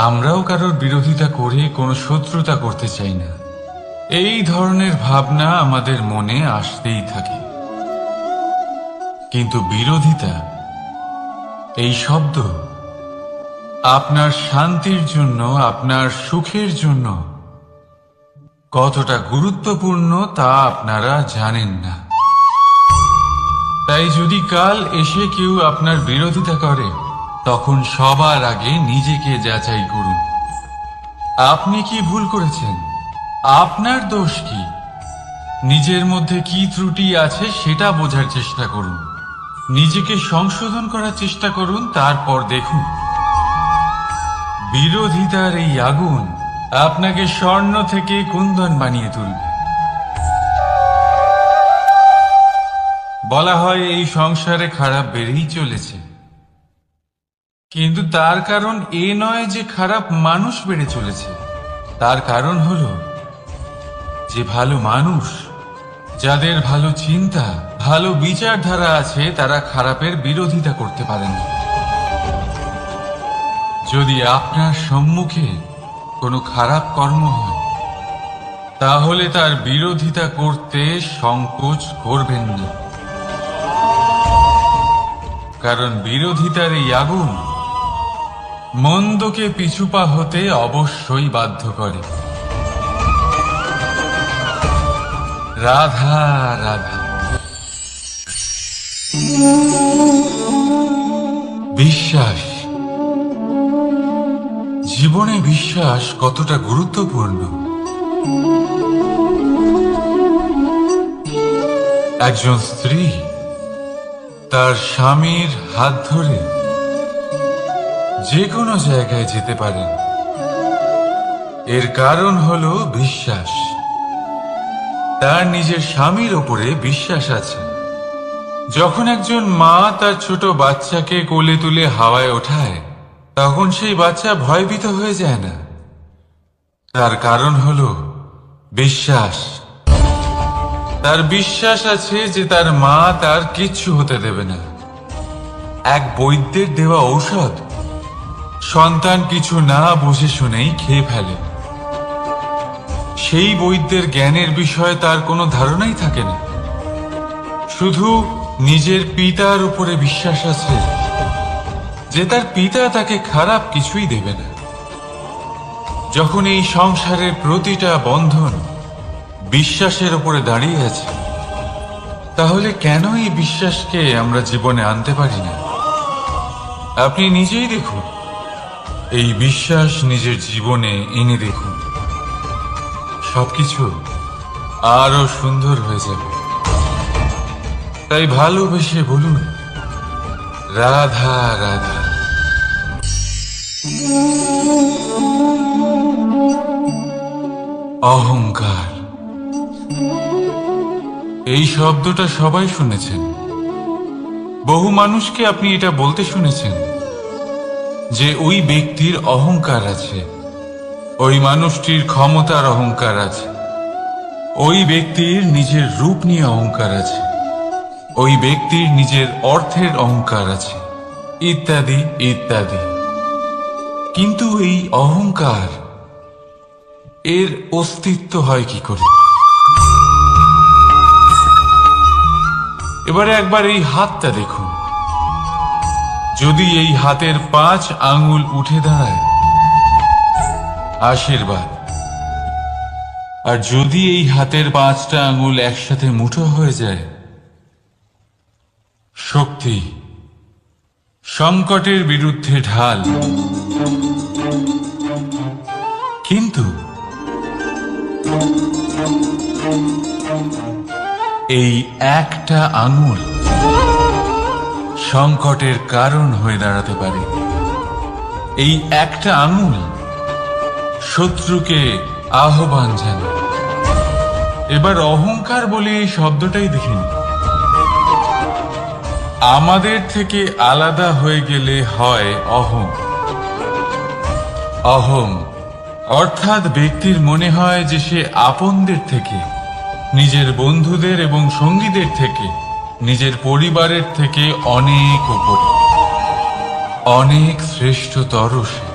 আমরাও কারোর বিরোধিতা করে কোনো শত্রুতা করতে চাই না। এই ধরনের ভাবনা আমাদের মনে আসতেই থাকে। কিন্তু বিরোধিতা, এই শব্দ আপনার শান্তির জন্য, আপনার সুখের জন্য কতটা গুরুত্বপূর্ণ তা আপনারা জানেন না। তাই যদি কাল এসে কেউ আপনার বিরোধিতা করে, তখন সবার আগে নিজেকে যাচাই করুন। আপনি কি ভুল করেছেন? আপনার দোষ কি? নিজের মধ্যে কি ত্রুটি আছে সেটা বোঝার চেষ্টা করুন। নিজেকে সংশোধন করার চেষ্টা করুন, তারপর দেখুন বিরোধিতার এই আগুন আপনাকে স্বর্ণ থেকে কুন্দন বানিয়ে তুলবে। বলা হয় এই সংসারে খারাপ বেড়েই চলেছে, কিন্তু তার কারণ এ নয় যে খারাপ মানুষ বেড়ে চলেছে। তার কারণ হলো যে ভালো মানুষ, যাদের ভালো চিন্তা, ভালো বিচারধারা আছে, তারা খারাপের বিরোধিতা করতে পারেন না। যদি আপনার সম্মুখে কোনো খারাপ কর্ম হয়, তাহলে তার বিরোধিতা করতে সংকোচ করবেন না, কারণ বিরোধিতার এই আগুন মন্দকে পিছুপা হতে অবশ্যই বাধ্য করে। রাধা রাধা। বিশ্বাস, জীবনে বিশ্বাস কতটা গুরুত্বপূর্ণ। একজন স্ত্রী তার স্বামীর হাত ধরে যে কোনো জায়গায় যেতে পারেন, এর কারণ হলো বিশ্বাস। তার নিজের স্বামীর ওপরে বিশ্বাস আছে। যখন একজন মা তার ছোট বাচ্চাকে কোলে তুলে হাওয়ায় ওঠায়, তখন সেই বাচ্চা ভয়ভীত হয়ে যায় না। তার কারণ হলো বিশ্বাস। তার বিশ্বাস আছে যে তার মা তার কিচ্ছু হতে দেবে না। এক বৈদ্যের দেওয়া ঔষধ সন্তান কিছু না বুঝে শুনেই খেয়ে ফেলে। সেই বৈদ্যের জ্ঞানের বিষয়ে তার কোনো ধারণাই থাকে না, শুধু নিজের পিতার উপরে বিশ্বাস আছে যে তার পিতা তাকে খারাপ কিছুই দেবে না। যখন এই সংসারের প্রতিটা বন্ধন বিশ্বাসের উপরে দাঁড়িয়ে আছে, তাহলে কেন এই বিশ্বাসকে আমরা জীবনে আনতে পারি না? আপনি নিজেই দেখুন, এই বিশ্বাস নিজের জীবনে এনে দেখুন, সবকিছু আরো সুন্দর হয়ে যাবে। তাই ভালোবেসে বলুন, রাধা রাধা। অহংকার, এই শব্দটা সবাই শুনেছেন। বহু মানুষকে আপনি এটা বলতে শুনেছেন যে ওই ব্যক্তির অহংকার আছে, ওই মানুষটির ক্ষমতার অহংকার আছে, ওই ব্যক্তির নিজের রূপ নিয়ে অহংকার আছে, ওই ব্যক্তির নিজের অর্থের অহংকার আছে, ইত্যাদি ইত্যাদি। কিন্তু এই অহংকার, এর অস্তিত্ব হয় কি করে? এবারে একবার এই হাতটা দেখুন। যদি এই হাতের 5 আঙ্গুল উঠে দাঁড়ায়, আশীর্বাদ। আর যদি এই হাতের 5টা আঙ্গুল একসাথে মুঠো হয়ে যায়, শক্তি। সংকটের বিরুদ্ধে ঢাল। কিন্তু এই একটা আঙুল সংকটের কারণ হয়ে দাঁড়াতে পারে। এই একটা আঙুল শত্রুকে আহ্বান জানায়। এবার অহংকার বলে এই শব্দটাই দেখিনি। আমাদের থেকে আলাদা হয়ে গেলে হয় অহং। অহং অর্থাৎ ব্যক্তির মনে হয় যে সে আপনদের থেকে, নিজের বন্ধুদের এবং সঙ্গীদের থেকে, নিজের পরিবারের থেকে অনেক উপরে, অনেক শ্রেষ্ঠতর সে।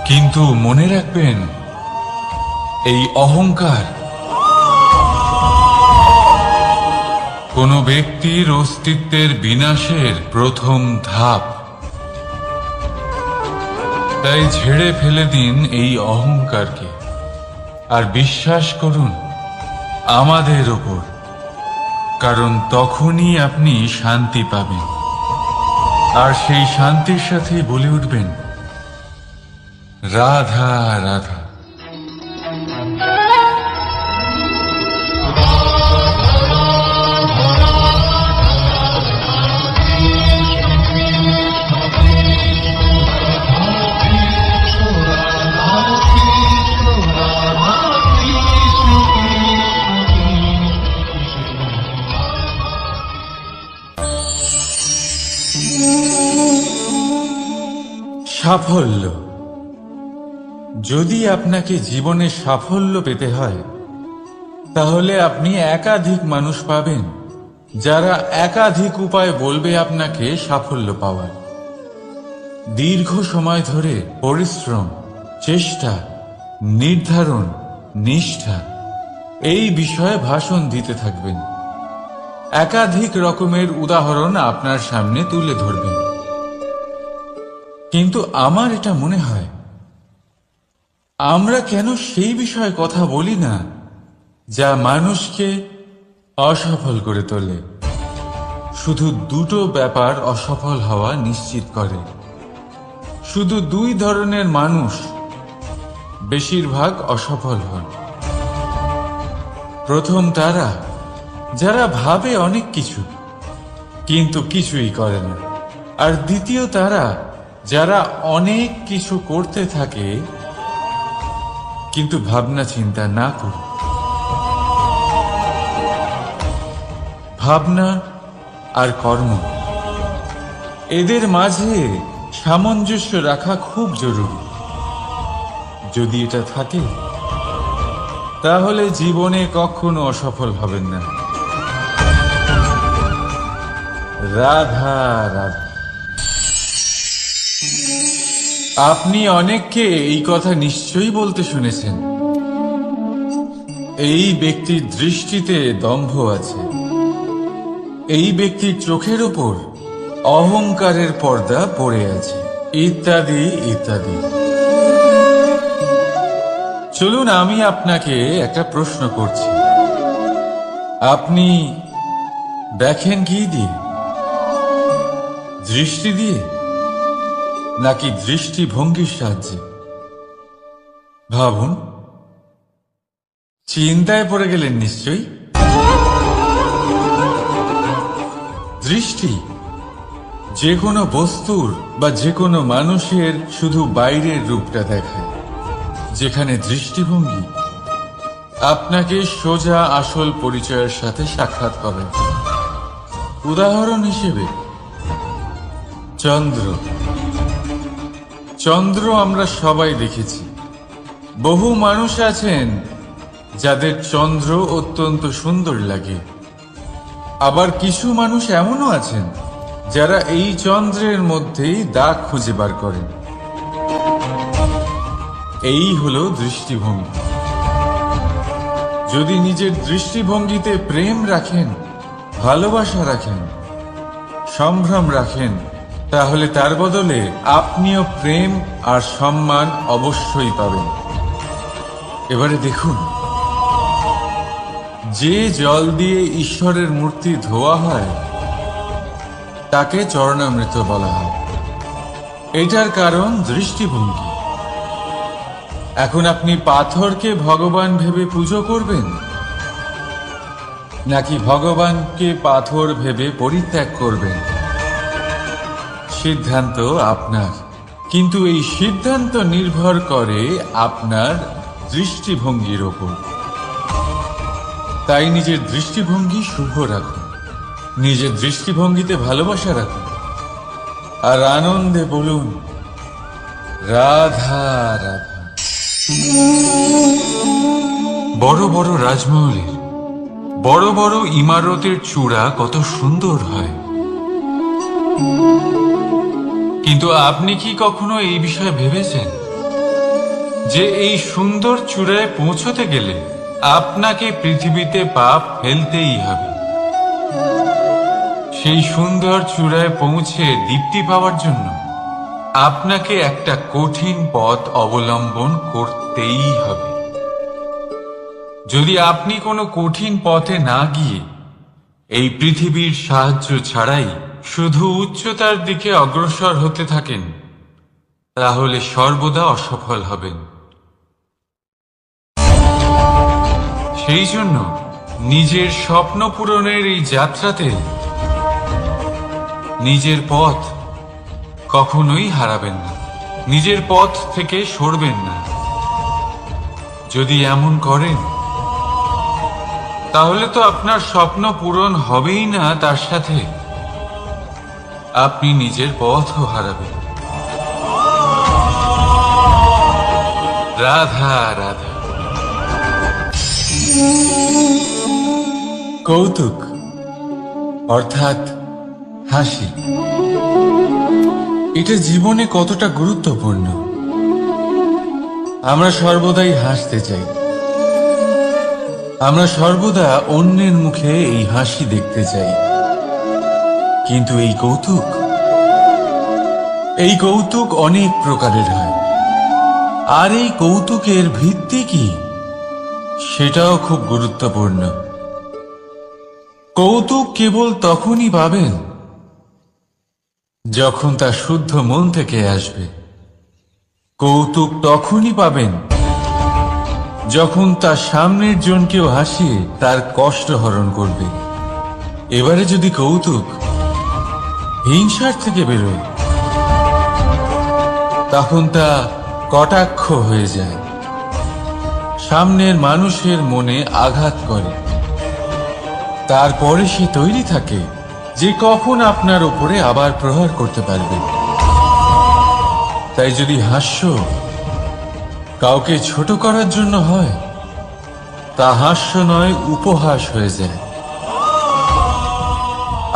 কিন্তু মনে রাখবেন, এই অহংকার কোনো ব্যক্তির অস্তিত্বের বিনাশের প্রথম ধাপ। তাই ঝেড়ে ফেলে দিন এই অহংকারকে, আর বিশ্বাস করুন আমাদের ওপর, কারণ তখনই আপনি শান্তি পাবেন। আর সেই শান্তির সাথে বলে উঠবেন, রাধা রাধা। সাফল্য। যদি আপনাকে জীবনে সাফল্য পেতে হয়, তাহলে আপনি একাধিক মানুষ পাবেন যারা একাধিক উপায় বলবে আপনাকে সাফল্য পাওয়ার। দীর্ঘ সময় ধরে পরিশ্রম, চেষ্টা, নির্ধারণ, নিষ্ঠা এই বিষয়ে ভাষণ দিতে থাকবেন। একাধিক রকমের উদাহরণ আপনার সামনে তুলে ধরবেন। কিন্তু আমার এটা মনে হয়, আমরা কেন সেই বিষয়ে কথা বলি না যা মানুষকে অসফল করে তোলে? শুধু দুটো ব্যাপার অসফল হওয়া নিশ্চিত করে। শুধু 2 ধরনের মানুষ বেশিরভাগ অসফল হন। প্রথম তারা যারা ভাবে অনেক কিছু কিন্তু কিছুই করে না। আর দ্বিতীয় তারা যারা অনেক কিছু করতে থাকে কিন্তু ভাবনা চিন্তা না করে। ভাবনা আর কর্ম, এদের মাঝে সামঞ্জস্য রাখা খুব জরুরি। যদি এটা থাকে, তাহলে জীবনে কখনো অসফল হবেন না। রাধা রাধা। আপনি অনেককে এই কথা নিশ্চয়ই বলতে শুনেছেন, এই ব্যক্তির দৃষ্টিতে দম্ভ আছে, এই ব্যক্তির চোখের ওপর অহংকারের পর্দা পড়ে আছে, ইত্যাদি ইত্যাদি। চলুন আমি আপনাকে একটা প্রশ্ন করছি। আপনি দেখেন কি দিয়ে? দৃষ্টি দিয়ে নাকি দৃষ্টিভঙ্গির সাহায্যে? ভাবুন। চিন্তায় পড়ে গেলেন নিশ্চয়ই। দৃষ্টি যে কোনো বস্তুর বা যে কোনো মানুষের শুধু বাইরের রূপটা দেখায়, যেখানে দৃষ্টিভঙ্গি আপনাকে সোজা আসল পরিচয়ের সাথে সাক্ষাৎ করে। উদাহরণ হিসেবে চন্দ্র। চন্দ্র আমরা সবাই দেখেছি। বহু মানুষ আছেন যাদের চন্দ্র অত্যন্ত সুন্দর লাগে, আবার কিছু মানুষ এমনও আছেন যারা এই চন্দ্রের মধ্যেই দাগ খুঁজে বার করেন। এই হলো দৃষ্টিভঙ্গি। যদি নিজের দৃষ্টিভঙ্গিতে প্রেম রাখেন, ভালোবাসা রাখেন, সম্ভ্রম রাখেন, তাহলে তার বদলে আপনিও প্রেম আর সম্মান অবশ্যই পাবেন। এবারে দেখুন, যে জল দিয়ে ঈশ্বরের মূর্তি ধোয়া হয় তাকে চরণামৃত বলা হয়। এটার কারণ দৃষ্টিভঙ্গি। এখন আপনি পাথরকে ভগবান ভেবে পুজো করবেন, নাকি ভগবানকে পাথর ভেবে পরিত্যাগ করবেন? সিদ্ধান্ত আপনার, কিন্তু এই সিদ্ধান্ত নির্ভর করে আপনার দৃষ্টিভঙ্গির ওপর। তাই নিজের দৃষ্টিভঙ্গি শুভ রাখুন, নিজের দৃষ্টিভঙ্গিতে ভালোবাসা রাখুন, আর আনন্দে বলুন রাধা রাধা। বড় বড় রাজমহলের বড় বড় ইমারতের চূড়া কত সুন্দর হয়, কিন্তু আপনি কি কখনো এই বিষয়ে ভেবেছেন যে এই সুন্দর চূড়ায় পৌঁছতে গেলে আপনাকে পৃথিবীতে পাপ ফেলতেই হবে? সেই সুন্দর চূড়ায় পৌঁছে দীপ্তি পাওয়ার জন্য আপনাকে একটা কঠিন পথ অবলম্বন করতেই হবে। যদি আপনি কোনো কঠিন পথে না গিয়ে এই পৃথিবীর সাহায্য ছাড়াই শুধু উচ্চতার দিকে অগ্রসর হতে থাকেন, তাহলে সর্বদা অসফল হবেন। সেই জন্য নিজের স্বপ্ন পূরণের এই যাত্রাতে নিজের পথ কখনোই হারাবেন না, নিজের পথ থেকে সরবেন না। যদি এমন করেন, তাহলে তো আপনার স্বপ্ন পূরণ হবেই না, তার সাথে আপনি নিজের পথও হারাবেন। রাধা রাধা। কৌতুক অর্থাৎ হাসি, এটা জীবনে কতটা গুরুত্বপূর্ণ। আমরা সর্বদাই হাসতে চাই, আমরা সর্বদা অন্যের মুখে এই হাসি দেখতে চাই। কিন্তু এই কৌতুক অনেক প্রকারের হয়, আর এই কৌতুকের ভিত্তি কি সেটাও খুব গুরুত্বপূর্ণ। কৌতুক কেবল তখনই পাবেন যখন তা শুদ্ধ মন থেকে আসবে। কৌতুক তখনই পাবেন যখন তার সামনের জনকেও হাসিয়ে তার কষ্ট হরণ করবে। এবারে যদি কৌতুক হিংসার থেকে বেরোয়, তখন তা কটাক্ষ হয়ে যায়, সামনের মানুষের মনে আঘাত করে। তারপরে সে তৈরি থাকে যে কখন আপনার উপরে আবার প্রহার করতে পারবে। তাই যদি হাস্য কাউকে ছোট করার জন্য হয়, তা হাস্য নয়, উপহাস হয়ে যায়।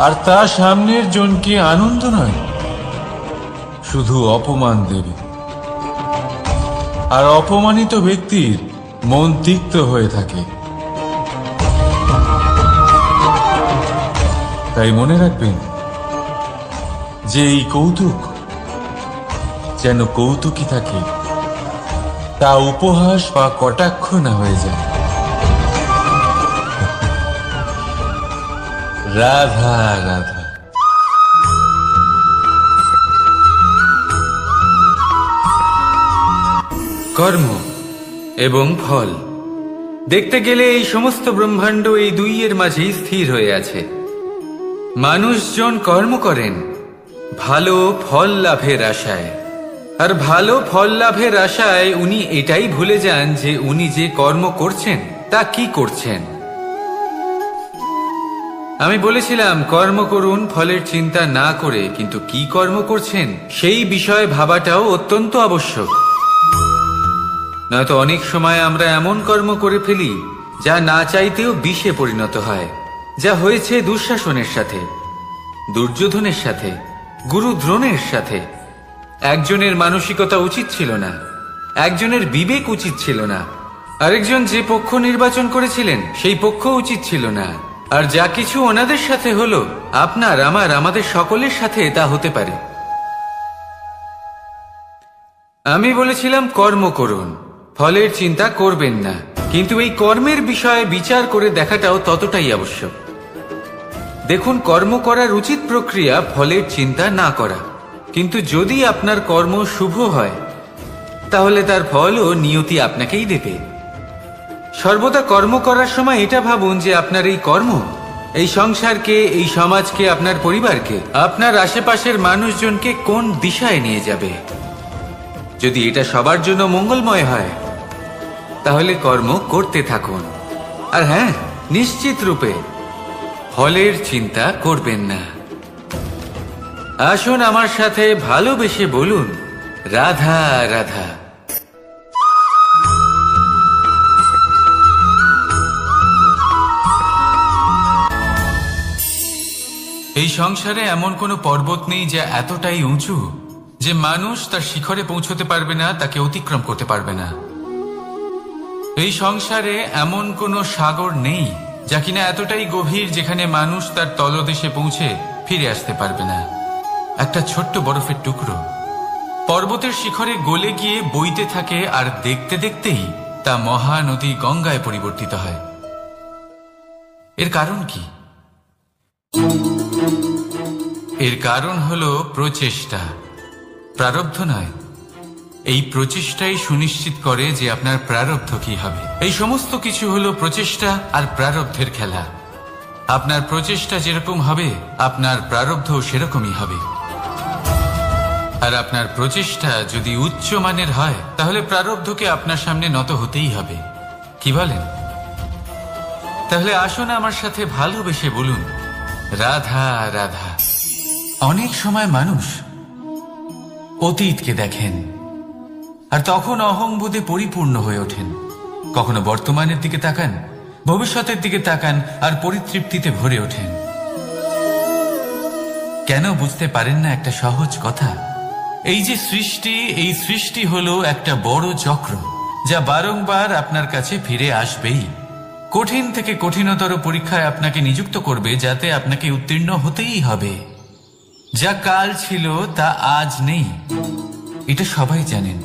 আর তা সামনের জনকে আনন্দ নয়, শুধু অপমান দেবে। আর অপমানিত ব্যক্তির মন তিক্ত হয়ে থাকে। তাই মনে রাখবেন যে এই কৌতুক যেন কৌতুকই থাকে, তা উপহাস বা কটাক্ষ না হয়ে যায়। রাধা রাধা। কর্ম এবং ফল দেখতে গেলে এই সমস্ত ব্রহ্মাণ্ড এই দুইয়ের মাঝেই স্থির হয়ে আছে। মানুষজন কর্ম করেন ভালো ফল লাভের আশায়, আর ভালো ফল লাভের আশায় উনি এটাই ভুলে যান যে উনি যে কর্ম করছেন তা কি করছেন। আমি বলেছিলাম কর্ম করুন ফলের চিন্তা না করে, কিন্তু কি কর্ম করছেন সেই বিষয়ে ভাবাটাও অত্যন্ত আবশ্যক। নয়তো অনেক সময় আমরা এমন কর্ম করে ফেলি যা না চাইতেও বিষে পরিণত হয়, যা হয়েছে দুঃশাসনের সাথে, দুর্যোধনের সাথে, গুরু দ্রোণের সাথে। একজনের মানসিকতা উচিত ছিল না, একজনের বিবেক উচিত ছিল না, আরেকজন যে পক্ষ নির্বাচন করেছিলেন সেই পক্ষ উচিত ছিল না। আর যা কিছু ওনাদের সাথে হলো, আপনার আমাদের সকলের সাথে তা হতে পারে। আমি বলেছিলাম কর্ম করুন, ফলের চিন্তা করবেন না, কিন্তু এই কর্মের বিষয়ে বিচার করে দেখাটাও ততটাই আবশ্যক। দেখুন, কর্ম করার উচিত প্রক্রিয়া ফলের চিন্তা না করা, কিন্তু যদি আপনার কর্ম শুভ হয় তাহলে তার ফলও নিয়তি আপনাকেই দেবে। সর্বদা কর্ম করার সময় এটা ভাবুন যে আপনার এই কর্ম এই সংসারকে, এই সমাজকে, আপনার পরিবারকে, আপনার আশেপাশের মানুষজনকে কোন দিশায় নিয়ে যাবে। যদি এটা সবার জন্য মঙ্গলময় হয় তাহলে কর্ম করতে থাকুন। আর হ্যাঁ, নিশ্চিত রূপে ফলের চিন্তা করবেন না। আসুন আমার সাথে ভালোবেসে বলুন রাধা রাধা। এই সংসারে এমন কোনো পর্বত নেই যা এতটাই উঁচু যে মানুষ তার শিখরে পৌঁছতে পারবে না, তাকে অতিক্রম করতে পারবে না। এই সংসারে এমন কোনো সাগর নেই যা কিনা এতটাই গভীর যেখানে মানুষ তার তলদেশে পৌঁছে ফিরে আসতে পারবে না। একটা ছোট্ট বরফের টুকরো পর্বতের শিখরে গলে গিয়ে বইতে থাকে, আর দেখতে দেখতেই তা মহানদী গঙ্গায় পরিবর্তিত হয়। এর কারণ কি? এর কারণ হলো প্রচেষ্টা, প্রারব্ধ নয়। এই প্রচেষ্টাই সুনিশ্চিত করে যে আপনার প্রারব্ধ কি হবে। এই সমস্ত কিছু হলো প্রচেষ্টা আর প্রারব্ধের খেলা। আপনার প্রচেষ্টা যেরকম হবে আপনার প্রারব্ধও সেরকমই হবে। আর আপনার প্রচেষ্টা যদি উচ্চ মানের হয় তাহলে প্রারব্ধকে আপনার সামনে নত হতেই হবে। কি বলেন? তাহলে আসুন আমার সাথে ভালোবেসে বলুন রাধা রাধা। অনেক সময় মানুষ অতীতকে দেখেন আর তখন অহংবোধে পরিপূর্ণ হয়ে ওঠেন। কখনো বর্তমানের দিকে তাকান, ভবিষ্যতের দিকে তাকান আর পরিতৃপ্তিতে ভরে ওঠেন। কেন বুঝতে পারেন না একটা সহজ কথা? এই যে সৃষ্টি, এই সৃষ্টি হলো একটা বড় চক্র যা বারংবার আপনার কাছে ফিরে আসবেই। কঠিন থেকে কঠিনতর পরীক্ষায় আপনাকে নিযুক্ত করবে, যাতে আপনাকে উত্তীর্ণ হতেই হবে। যা কাল ছিল তা আজ নেই, এটা সবাই জানেন।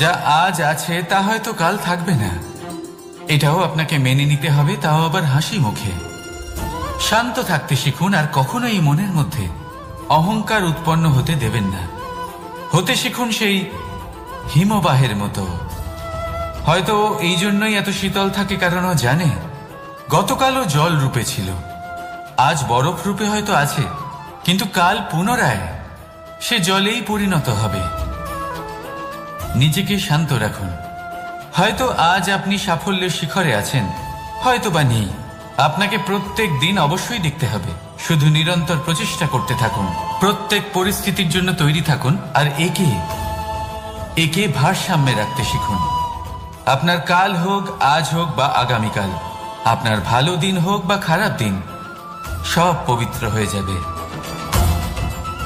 যা আজ আছে তা হয়তো কাল থাকবে না, এটাও আপনাকে মেনে নিতে হবে, তাও আবার হাসি মুখে। শান্ত থাকতে শিখুন আর কখনোই মনের মধ্যে অহংকার উৎপন্ন হতে দেবেন না। হতে শিখুন সেই হিমবাহের মতো। হয়তো এই জন্যই এত শীতল থাকে, কারণ ও জানে গতকালও জল রূপে ছিল, আজ বরফ রূপে হয়তো আছে, কিন্তু কাল পুনরায় সে জলেই পরিণত হবে। নিজেকে শান্ত রাখুন। হয়তো আজ আপনি সাফল্যের শিখরে আছেন, হয়তো বা নেই। আপনাকে প্রত্যেক দিন অবশ্যই দেখতে হবে। শুধু নিরন্তর প্রচেষ্টা করতে থাকুন, প্রত্যেক পরিস্থিতির জন্য তৈরি থাকুন, আর একে ভারসাম্যে রাখতে শিখুন। আপনার কাল হোক, আজ হোক বা আগামীকাল, আপনার ভালো দিন হোক বা খারাপ দিন, সব পবিত্র হয়ে যাবে।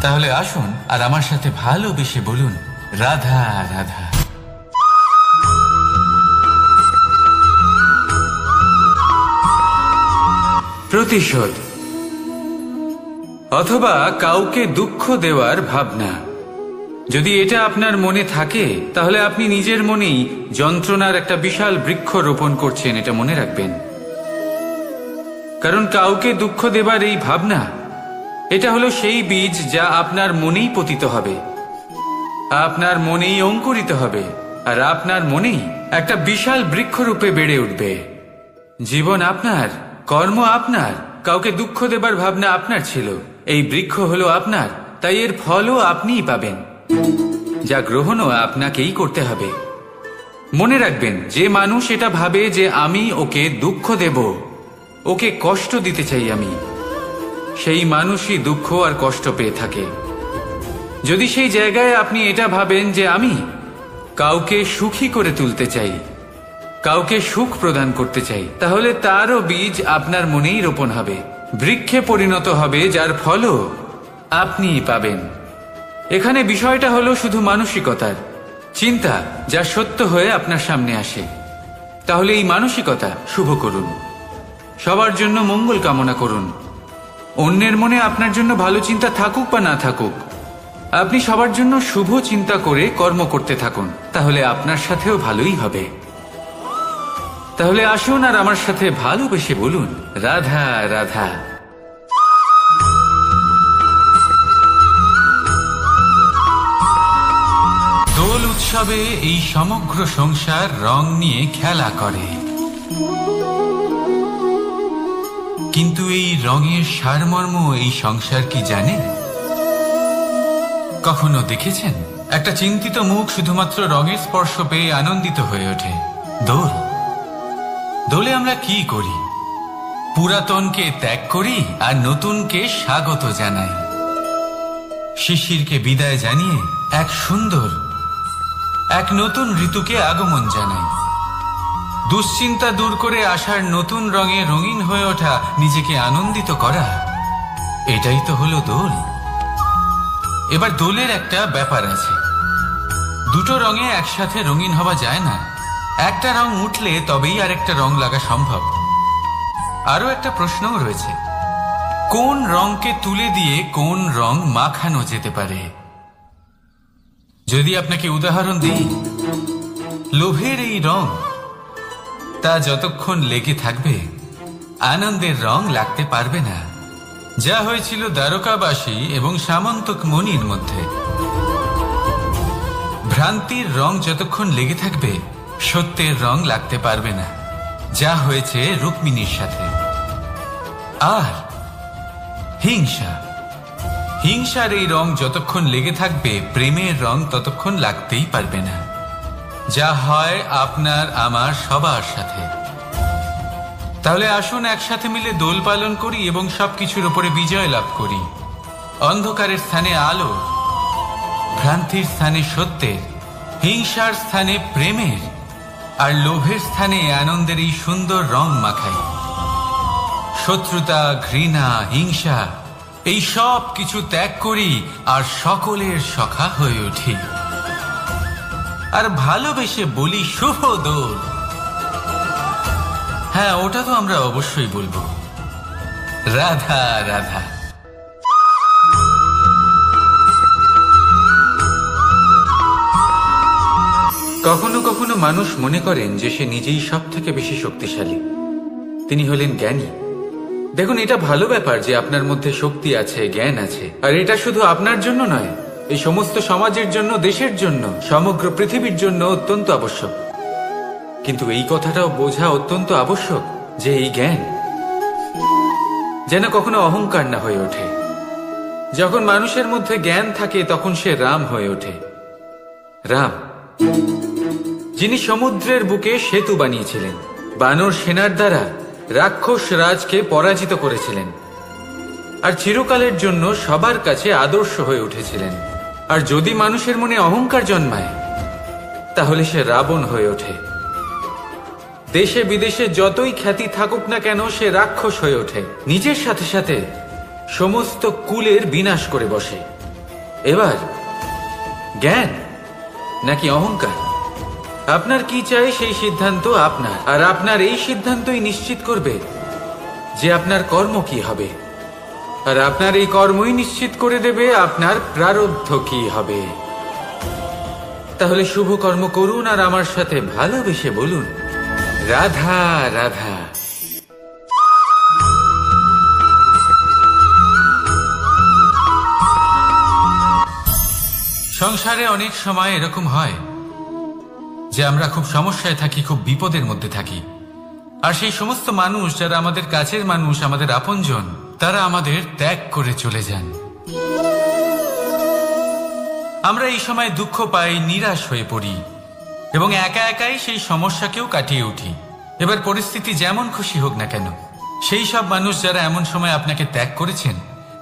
তাহলে আসুন আর আমার সাথে ভালোবেসে বলুন রাধা রাধা। প্রতিশোধ অথবা কাউকে দুঃখ দেওয়ার ভাবনা। যদি এটা আপনার মনে থাকে তাহলে আপনি নিজের মনেই যন্ত্রণার একটা বিশাল বৃক্ষ রোপণ করছেন, এটা মনে রাখবেন। কারণ কাউকে দুঃখ দেবার এই ভাবনা, এটা হলো সেই বীজ যা আপনার মনেই পতিত হবে, আপনার মনেই অঙ্কুরিত হবে, আর আপনার মনেই একটা বিশাল বৃক্ষরূপে বেড়ে উঠবে। জীবন আপনার, কর্ম আপনার, কাউকে দুঃখ দেবার ভাবনা আপনার ছিল, এই বৃক্ষ হলো আপনার, তাই এর ফলও আপনিই পাবেন, যা গ্রহণও আপনাকেই করতে হবে। মনে রাখবেন, যে মানুষ এটা ভাবে যে আমি ওকে দুঃখ দেব, ওকে কষ্ট দিতে চাই আমি, সেই মানুষই দুঃখ আর কষ্ট পেয়ে থাকে। যদি সেই জায়গায় আপনি এটা ভাবেন যে আমি কাউকে সুখী করে তুলতে চাই, কাউকে সুখ প্রদান করতে চাই, তাহলে তারও বীজ আপনার মনেই রোপণ হবে, বৃক্ষে পরিণত হবে, যার ফলও আপনিই পাবেন। এখানে বিষয়টা হলো শুধু মানসিকতার চিন্তা, যা সত্য হয়ে আপনার সামনে আসে। তাহলে এই মানসিকতা শুভ করুন, সবার জন্য মঙ্গল কামনা করুন। অন্যের মনে আপনার জন্য ভালো চিন্তা থাকুক বা না থাকুক, আপনি সবার জন্য শুভ চিন্তা করে কর্ম করতে থাকুন, তাহলে আপনার সাথেও ভালোই হবে। তাহলে আসুন আর আমার সাথে ভালোবেসে বলুন, রাধা রাধা। দোল উৎসবে এই সমগ্র সংসার রং নিয়ে খেলা করে, কিন্তু এই রঙের সারমর্ম এই সংসার কি জানে? কখনো দেখেছেন একটা চিন্তিত মুখ শুধুমাত্র রঙের স্পর্শ পেয়ে আনন্দিত হয়ে ওঠে? দোলে আমরা কি করি? পুরাতনকে ত্যাগ করি আর নতুনকে স্বাগত জানাই। শিশিরকে বিদায় জানিয়ে এক সুন্দর, এক নতুন ঋতুকে আগমন জানাই। দুশ্চিন্তা দূর করে আসার নতুন রঙে রঙিন হয়ে ওঠা, নিজেকে আনন্দিত করা, এটাই তো হলো দোল। এবার দোলের একটা ব্যাপার আছে, দুটো রঙে একসাথে রঙিন হওয়া যায় না। একটা রং উঠলে তবেই আরেকটা রং লাগা সম্ভব। আরো একটা প্রশ্নও রয়েছে, কোন রংকে তুলে দিয়ে কোন রং মাখানো যেতে পারে? যদি আপনাকে উদাহরণ দিই, লোভের এই রং, তা যতক্ষণ লেগে থাকবে আনন্দের রং লাগতে পারবে না, যা হয়েছিল দ্বারকাবাসী এবং সামন্তক মণির মধ্যে। ভ্রান্তির রং যতক্ষণ লেগে থাকবে সত্যের রং লাগতে পারবে না, যা হয়েছে রুক্মিণীর সাথে। আর হিংসার এই রং যতক্ষণ লেগে থাকবে প্রেমের রং ততক্ষণ লাগতেই পারবে না, যা হয় আপনার আমার সবার সাথে। তাহলে আসুন একসাথে মিলে দোল পালন করি এবং সবকিছুর উপরে বিজয় লাভ করি। অন্ধকারের স্থানে আলো, ভ্রান্তির স্থানে সত্যের, হিংসার স্থানে প্রেমের, আর লোভের স্থানে আনন্দের এই সুন্দর রং মাখাই। শত্রুতা, ঘৃণা, হিংসা, এই সব কিছু ত্যাগ করি আর সকলের সখা হয়ে উঠি, আর ভালোবেসে বলি শুভ দোল। হ্যাঁ, ওটা তো আমরা অবশ্যই বলবো, রাধা রাধা। কখনো কখনো মানুষ মনে করেন যে সে নিজেই সব থেকে বেশি শক্তিশালী, তিনি হলেন জ্ঞানী। দেখুন, এটা ভালো ব্যাপার যে আপনার মধ্যে শক্তি আছে, জ্ঞান আছে, আর এটা শুধু আপনার জন্য নয়, এই সমস্ত সমাজের জন্য, দেশের জন্য, সমগ্র পৃথিবীর জন্য অত্যন্ত আবশ্যক। কিন্তু এই কথাটাও বোঝা অত্যন্ত আবশ্যক যে এই জ্ঞান যেন কখনো অহংকার না হয়ে ওঠে। যখন মানুষের মধ্যে জ্ঞান থাকে তখন সে রাম হয়ে ওঠে। রাম, যিনি সমুদ্রের বুকে সেতু বানিয়েছিলেন, বানর সেনার দ্বারা রাক্ষস রাজকে পরাজিত করেছিলেন, আর চিরকালের জন্য সবার কাছে আদর্শ হয়ে উঠেছিলেন। আর যদি মানুষের মনে অহংকার জন্মায় তাহলে সে রাবণ হয়ে ওঠে। দেশে বিদেশে যতই খ্যাতি থাকুক না কেন, সে রাক্ষস হয়ে ওঠে, নিজের সাথে সাথে সমস্ত কুলের বিনাশ করে বসে। এবার জ্ঞান নাকি অহংকার, আপনার কি চাই সেই সিদ্ধান্ত আপনার, আর আপনার এই সিদ্ধান্তই নিশ্চিত করবে যে আপনার কর্ম কি হবে, আর আপনার এই কর্মই নিশ্চিত করে দেবে আপনার প্রারব্ধ কি হবে। তাহলে শুভ কর্ম করুন আর আমার সাথে ভালোবেসে বলুন, রাধা রাধা। সংসারে অনেক সময় এরকম হয় যে আমরা খুব সমস্যায় থাকি, খুব বিপদের মধ্যে থাকি। আর সেই সমস্ত মানুষ যারা আমাদের কাছের মানুষ, আমাদের আপনজন, তারা আমাদের ত্যাগ করে চলে যান। আমরা এই সময় দুঃখ পাই, নিরাশ হয়ে পড়ি এবং একা একাই সেই সমস্যাকেও কাটিয়ে উঠি। এবার পরিস্থিতি যেমন খুশি হোক না কেন, সেই সব মানুষ যারা এমন সময় আপনাকে ত্যাগ করেছেন,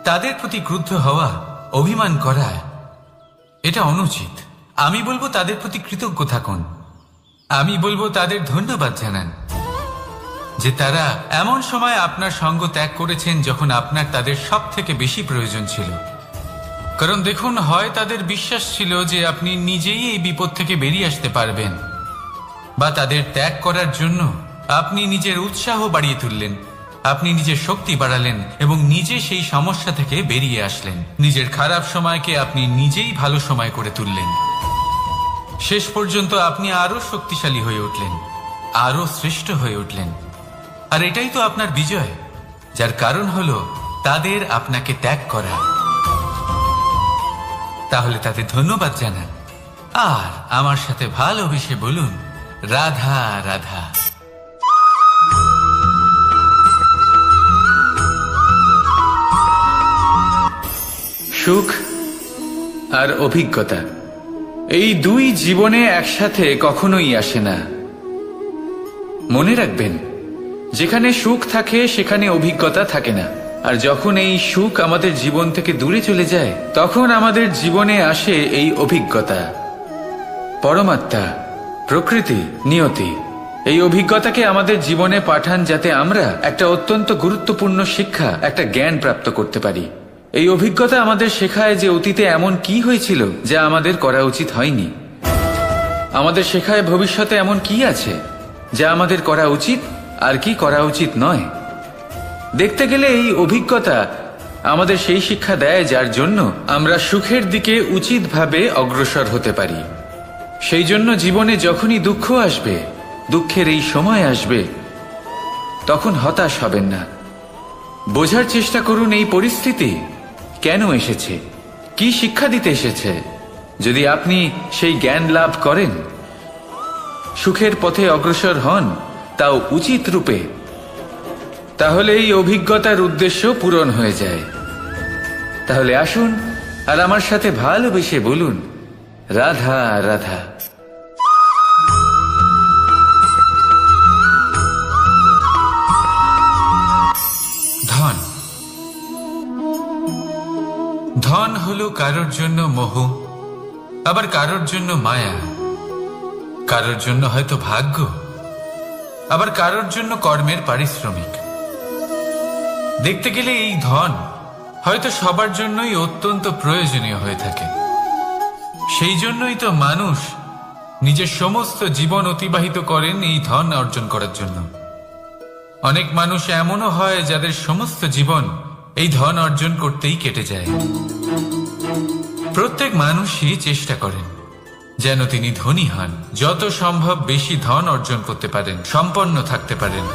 তাদের প্রতি ক্রুদ্ধ হওয়া, অভিমান করা, এটা অনুচিত। আমি বলবো তাদের প্রতি কৃতজ্ঞ থাকুন। আমি বলবো তাদের ধন্যবাদ জানান যে তারা এমন সময় আপনার সঙ্গ ত্যাগ করেছেন যখন আপনার তাদের সব থেকে বেশি প্রয়োজন ছিল। কারণ দেখুন, হয় তাদের বিশ্বাস ছিল যে আপনি নিজেই এই বিপদ থেকে বেরিয়ে আসতে পারবেন, বা তাদের ত্যাগ করার জন্য আপনি নিজের উৎসাহ বাড়িয়ে তুললেন, আপনি নিজের শক্তি বাড়ালেন এবং নিজে সেই সমস্যা থেকে বেরিয়ে আসলেন। নিজের খারাপ সময়কে আপনি নিজেই ভালো সময় করে তুললেন। শেষ পর্যন্ত আপনি আরো শক্তিশালী হয়ে উঠলেন, আরো শ্রেষ্ঠ হয়ে উঠলেন। আর এটাই তো আপনার বিজয়, যার কারণ হলো তাদের আপনাকে ত্যাগ করা। তাহলে তাদের ধন্যবাদ জানান আর আমার সাথে ভালোবেসে বলুন, রাধা রাধা। সুখ আর অভিজ্ঞতা, এই দুই জীবনে একসাথে কখনোই আসে না। মনে রাখবেন, যেখানে সুখ থাকে সেখানে অভিজ্ঞতা থাকে না। আর যখন এই সুখ আমাদের জীবন থেকে দূরে চলে যায়, তখন আমাদের জীবনে আসে এই অভিজ্ঞতা। পরমাত্মা, প্রকৃতি, নিয়তি এই অভিজ্ঞতাকে আমাদের জীবনে পাঠান যাতে আমরা একটা অত্যন্ত গুরুত্বপূর্ণ শিক্ষা, একটা জ্ঞান প্রাপ্ত করতে পারি। এই অভিজ্ঞতা আমাদের শেখায় যে অতীতে এমন কি হয়েছিল যা আমাদের করা উচিত হয়নি। আমাদের শেখায় ভবিষ্যতে এমন কি আছে যা আমাদের করা উচিত আর কি করা উচিত নয়। দেখতে গেলে এই অভিজ্ঞতা আমাদের সেই শিক্ষা দেয় যার জন্য আমরা সুখের দিকে উচিতভাবে অগ্রসর হতে পারি। সেই জন্য জীবনে যখনই দুঃখ আসবে, দুঃখের এই সময় আসবে, তখন হতাশ হবেন না। বোঝার চেষ্টা করুন এই পরিস্থিতি কেন এসেছে, কি শিক্ষা দিতে এসেছে। যদি আপনি সেই জ্ঞান লাভ করেন, সুখের পথে অগ্রসর হন, তাও উচিত রূপে, তাহলে এই অভিজ্ঞতার উদ্দেশ্য পূরণ হয়ে যায়। তাহলে আসুন আর আমার সাথে ভালোবেসে বলুন, রাধা রাধা। ধন, ধন হলো কারোর জন্য মোহ, আবার কারোর জন্য মায়া, কারোর জন্য হয়তো ভাগ্য, আবার কারোর জন্য কর্মের পারিশ্রমিক। দেখতে গেলে এই ধন হয়তো সবার জন্যই অত্যন্ত প্রয়োজনীয় হয়ে থাকে। সেই জন্যই তো মানুষ নিজের সমস্ত জীবন অতিবাহিত করেন এই ধন অর্জন করার জন্য। অনেক মানুষ এমনও হয় যাদের সমস্ত জীবন এই ধন অর্জন করতেই কেটে যায়। প্রত্যেক মানুষই চেষ্টা করেন যেন তিনি ধনী হন, যত সম্ভব বেশি ধন অর্জন করতে পারেন, সম্পন্ন থাকতে পারেন।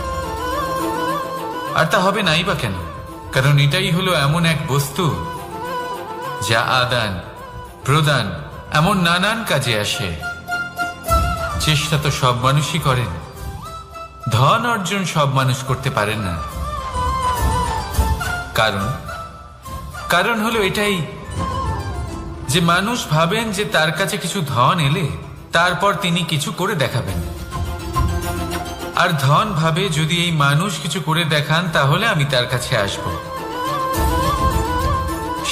আর তা হবে নাই বা কেন? কারণ এটাই হলো এমন এক বস্তু যা আদান প্রদান এমন নানান কাজে আসে। চেষ্টা তো সব মানুষই করেন, ধন অর্জন সব মানুষ করতে পারেন না। কারণ হলো এটাই যে মানুষ ভাবেন যে তার কাছে কিছু ধন এলে তারপর তিনি কিছু করে দেখাবেন। আর ধন ভাবে যদি এই মানুষ কিছু করে দেখান তাহলে আমি তার কাছে আসব।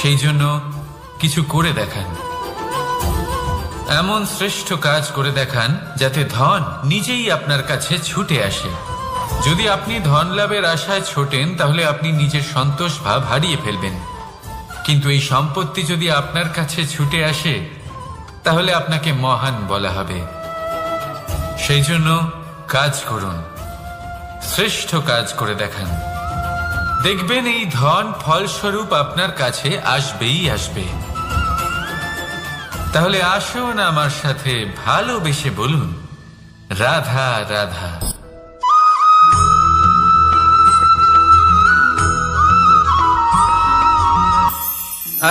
সেই জন্য কিছু করে দেখান, এমন শ্রেষ্ঠ কাজ করে দেখান যাতে ধন নিজেই আপনার কাছে ছুটে আসে। যদি আপনি ধন লাভের আশায় ছোটেন তাহলে আপনি নিজের সন্তোষ ভাব হারিয়ে ফেলবেন। কিন্তু এই সম্পত্তি যদি আপনার কাছে ছুটে আসে তাহলে আপনাকে মহান বলা হবে। সেই জন্য কাজ করুন, শ্রেষ্ঠ কাজ করে দেখান। দেখবেন এই ধন ফলস্বরূপ আপনার কাছে আসবেই আসবে। তাহলে আসুন আমার সাথে ভালোবেসে বলুন, রাধা রাধা।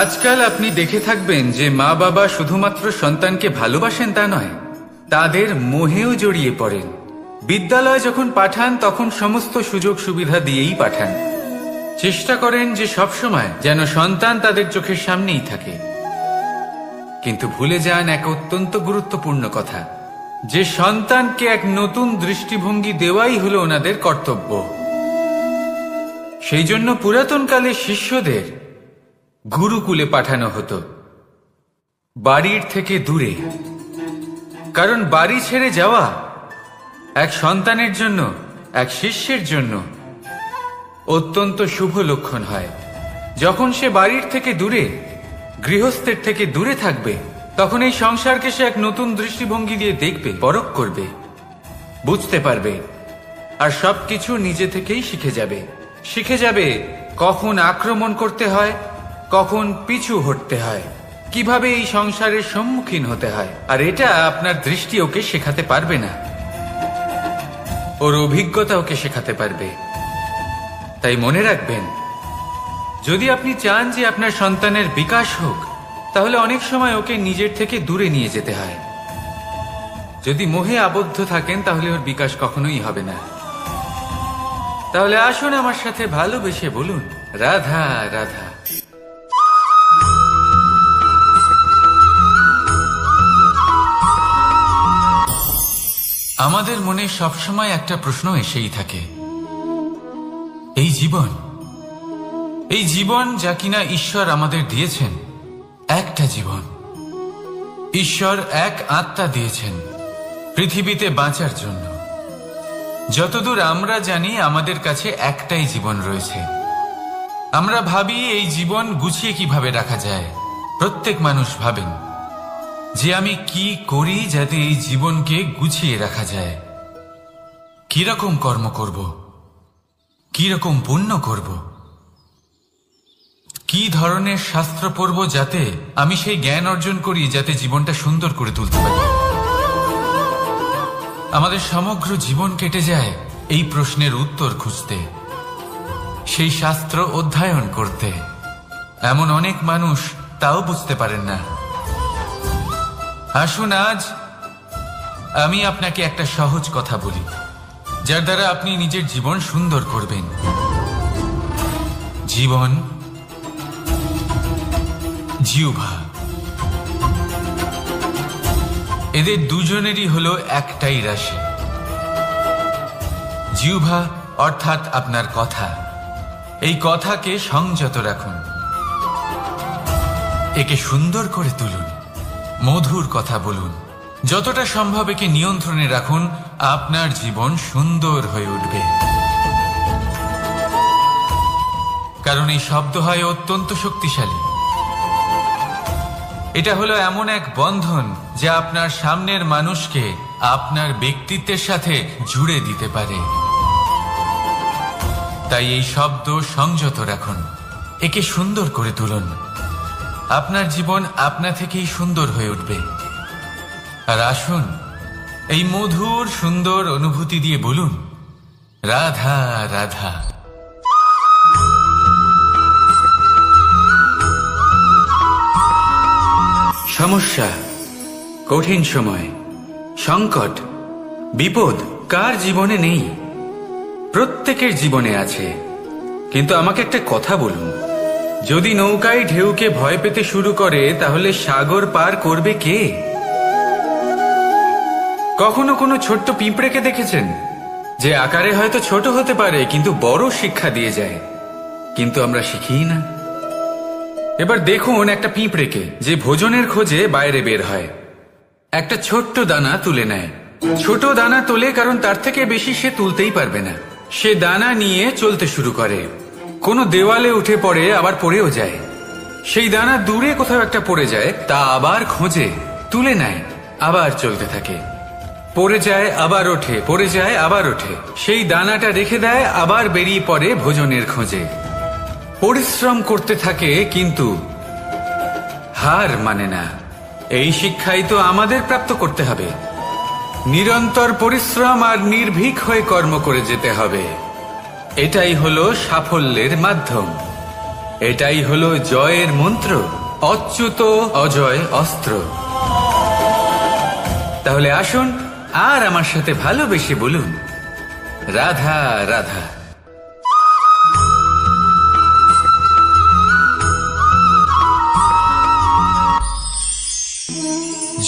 আজকাল আপনি দেখে থাকবেন যে মা বাবা শুধুমাত্র সন্তানকে ভালোবাসেন তা নয়, তাদের মোহেও জড়িয়ে পড়েন। বিদ্যালয়ে যখন পাঠান তখন সমস্ত সুযোগ সুবিধা দিয়েই পাঠান। চেষ্টা করেন যে সবসময় যেন সন্তান তাদের চোখের সামনেই থাকে। কিন্তু ভুলে যান এক অত্যন্ত গুরুত্বপূর্ণ কথা, যে সন্তানকে এক নতুন দৃষ্টিভঙ্গি দেওয়াই হলো ওনাদের কর্তব্য। সেই জন্য পুরাতনকালে শিষ্যদের গুরুকুলে পাঠানো হতো, বাড়ির থেকে দূরে। কারণ বাড়ি ছেড়ে যাওয়া এক সন্তানের জন্য, এক শিষ্যের জন্য অত্যন্ত শুভ লক্ষণ হয়। যখন সে বাড়ির থেকে দূরে, গৃহস্থের থেকে দূরে থাকবে, তখন এই সংসারকে সে এক নতুন দৃষ্টিভঙ্গি দিয়ে দেখবে, পরখ করবে, বুঝতে পারবে, আর সবকিছু নিজে থেকেই শিখে যাবে কখন আক্রমণ করতে হয়, কখন পিছু হটতে হয়, কিভাবে এই সংসারের সম্মুখীন হতে হয়। আর এটা আপনার দৃষ্টি ওকে শেখাতে পারবে না, ওর অভিজ্ঞতা ওকে শেখাতে পারবে। তাই মনে রাখবেন, যদি আপনি চান যে আপনার সন্তানের বিকাশ হোক, তাহলে অনেক সময় ওকে নিজের থেকে দূরে নিয়ে যেতে হয়। যদি মোহে আবদ্ধ থাকেন তাহলে ওর বিকাশ কখনোই হবে না। তাহলে আসুন আমার সাথে ভালোবেসে বলুন, রাধা রাধা। আমাদের মনে সবসময় একটা প্রশ্ন এসেই থাকে, এই জীবন যা কিনা ঈশ্বর আমাদের দিয়েছেন, একটা জীবন। ঈশ্বর এক আত্মা দিয়েছেন পৃথিবীতে বাঁচার জন্য। যতদূর আমরা জানি আমাদের কাছে একটাই জীবন রয়েছে। আমরা ভাবি এই জীবন গুছিয়ে কিভাবে রাখা যায়। প্রত্যেক মানুষ ভাবেন যে আমি কি করি যাতে এই জীবনকে গুছিয়ে রাখা যায়, কিরকম কর্ম করব, কিরকম পুণ্য করব, কি ধরনের শাস্ত্র পড়ব যাতে আমি সেই জ্ঞান অর্জন করি যাতে জীবনটা সুন্দর করে তুলতে পারি। আমাদের সমগ্র জীবন কেটে যায় এই প্রশ্নের উত্তর খুঁজতে, সেই শাস্ত্র অধ্যয়ন করতে। এমন অনেক মানুষ তাও বুঝতে পারেন না। আসুন আজ আমি আপনাকে একটা সহজ কথা বলি, যার দ্বারা আপনি নিজের জীবন সুন্দর করবেন। জীবন, জিহ্বা, এদের দুজনেরই হলো একটাই রাশি। জিহ্বা অর্থাৎ আপনার কথা, এই কথাকে সংযত রাখুন, একে সুন্দর করে তুলুন, মধুর কথা বলুন, যতটা সম্ভব একে নিয়ন্ত্রণে রাখুন। আপনার জীবন সুন্দর হয়ে উঠবে। কারণ এই শব্দ হয় অত্যন্ত শক্তিশালী। এটা হলো এমন এক বন্ধন যা আপনার সামনের মানুষকে আপনার ব্যক্তিত্বের সাথে জুড়ে দিতে পারে। তাই এই শব্দ সংযত রাখুন, একে সুন্দর করে তুলুন। আপনার জীবন আপনা থেকেই সুন্দর হয়ে উঠবে। আর আসুন এই মধুর সুন্দর অনুভূতি দিয়ে বলুন, রাধা রাধা। সমস্যা, কঠিন সময়, সংকট, বিপদ কার জীবনে নেই? প্রত্যেকের জীবনে আছে। কিন্তু আমাকে একটা কথা বলুন, যদি নৌকায় ঢেউকে ভয় পেতে শুরু করে তাহলে সাগর পার করবে কে? কখনো কোনো ছোট্ট পিঁপড়েকে দেখেছেন যে আকারে হয়তো ছোট হতে পারে কিন্তু বড় শিক্ষা দিয়ে যায়? কিন্তু আমরা শিখিই না। এবার দেখুন একটা পিঁপড়েকে যে ভোজনের খোঁজে বাইরে বের হয়, একটা ছোট্ট দানা তুলে নেয়। ছোট দানা তোলে কারণ তার থেকে বেশি সে তুলতেই পারবে না। সে দানা নিয়ে চলতে শুরু করে, কোনো দেওয়ালে উঠে পড়ে, আবার পড়েও যায়। সেই দানা দূরে কোথাও একটা পড়ে যায়, তা আবার খোঁজে, তুলে নেয়, আবার চলতে থাকে। পড়ে যায় আবার ওঠে, পড়ে যায় আবার ওঠে। সেই দানাটা রেখে দেয়, আবার বেরিয়ে পড়ে ভোজনের খোঁজে। পরিশ্রম করতে থাকে কিন্তু হার মানে না। এই শিক্ষাই তো আমাদের প্রাপ্ত করতে হবে। নিরন্তর পরিশ্রম আর নির্ভীক হয়ে কর্ম করে যেতে হবে। এটাই হলো সাফল্যের মাধ্যম, এটাই হলো জয়ের মন্ত্র, অচ্যুত অজয় অস্ত্র। তাহলে আসুন আর আমার সাথে ভালোবেসে বলুন, রাধা রাধা।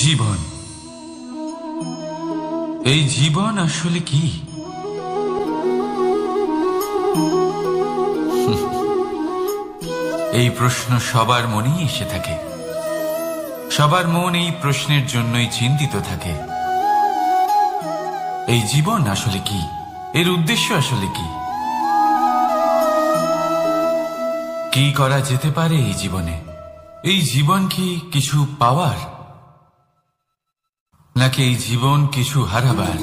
জীবন, এই জীবন আসলে কি? এই প্রশ্ন সবার মনেই এসে থাকে। সবার মন এই প্রশ্নের জন্যই চিন্তিত থাকে। এই জীবন আসলে কি? এর উদ্দেশ্য আসলে কি? কি করা যেতে পারে এই জীবনে? এই জীবন কি কিছু পাওয়ার, নাকি এই জীবন কিছু হারাবার?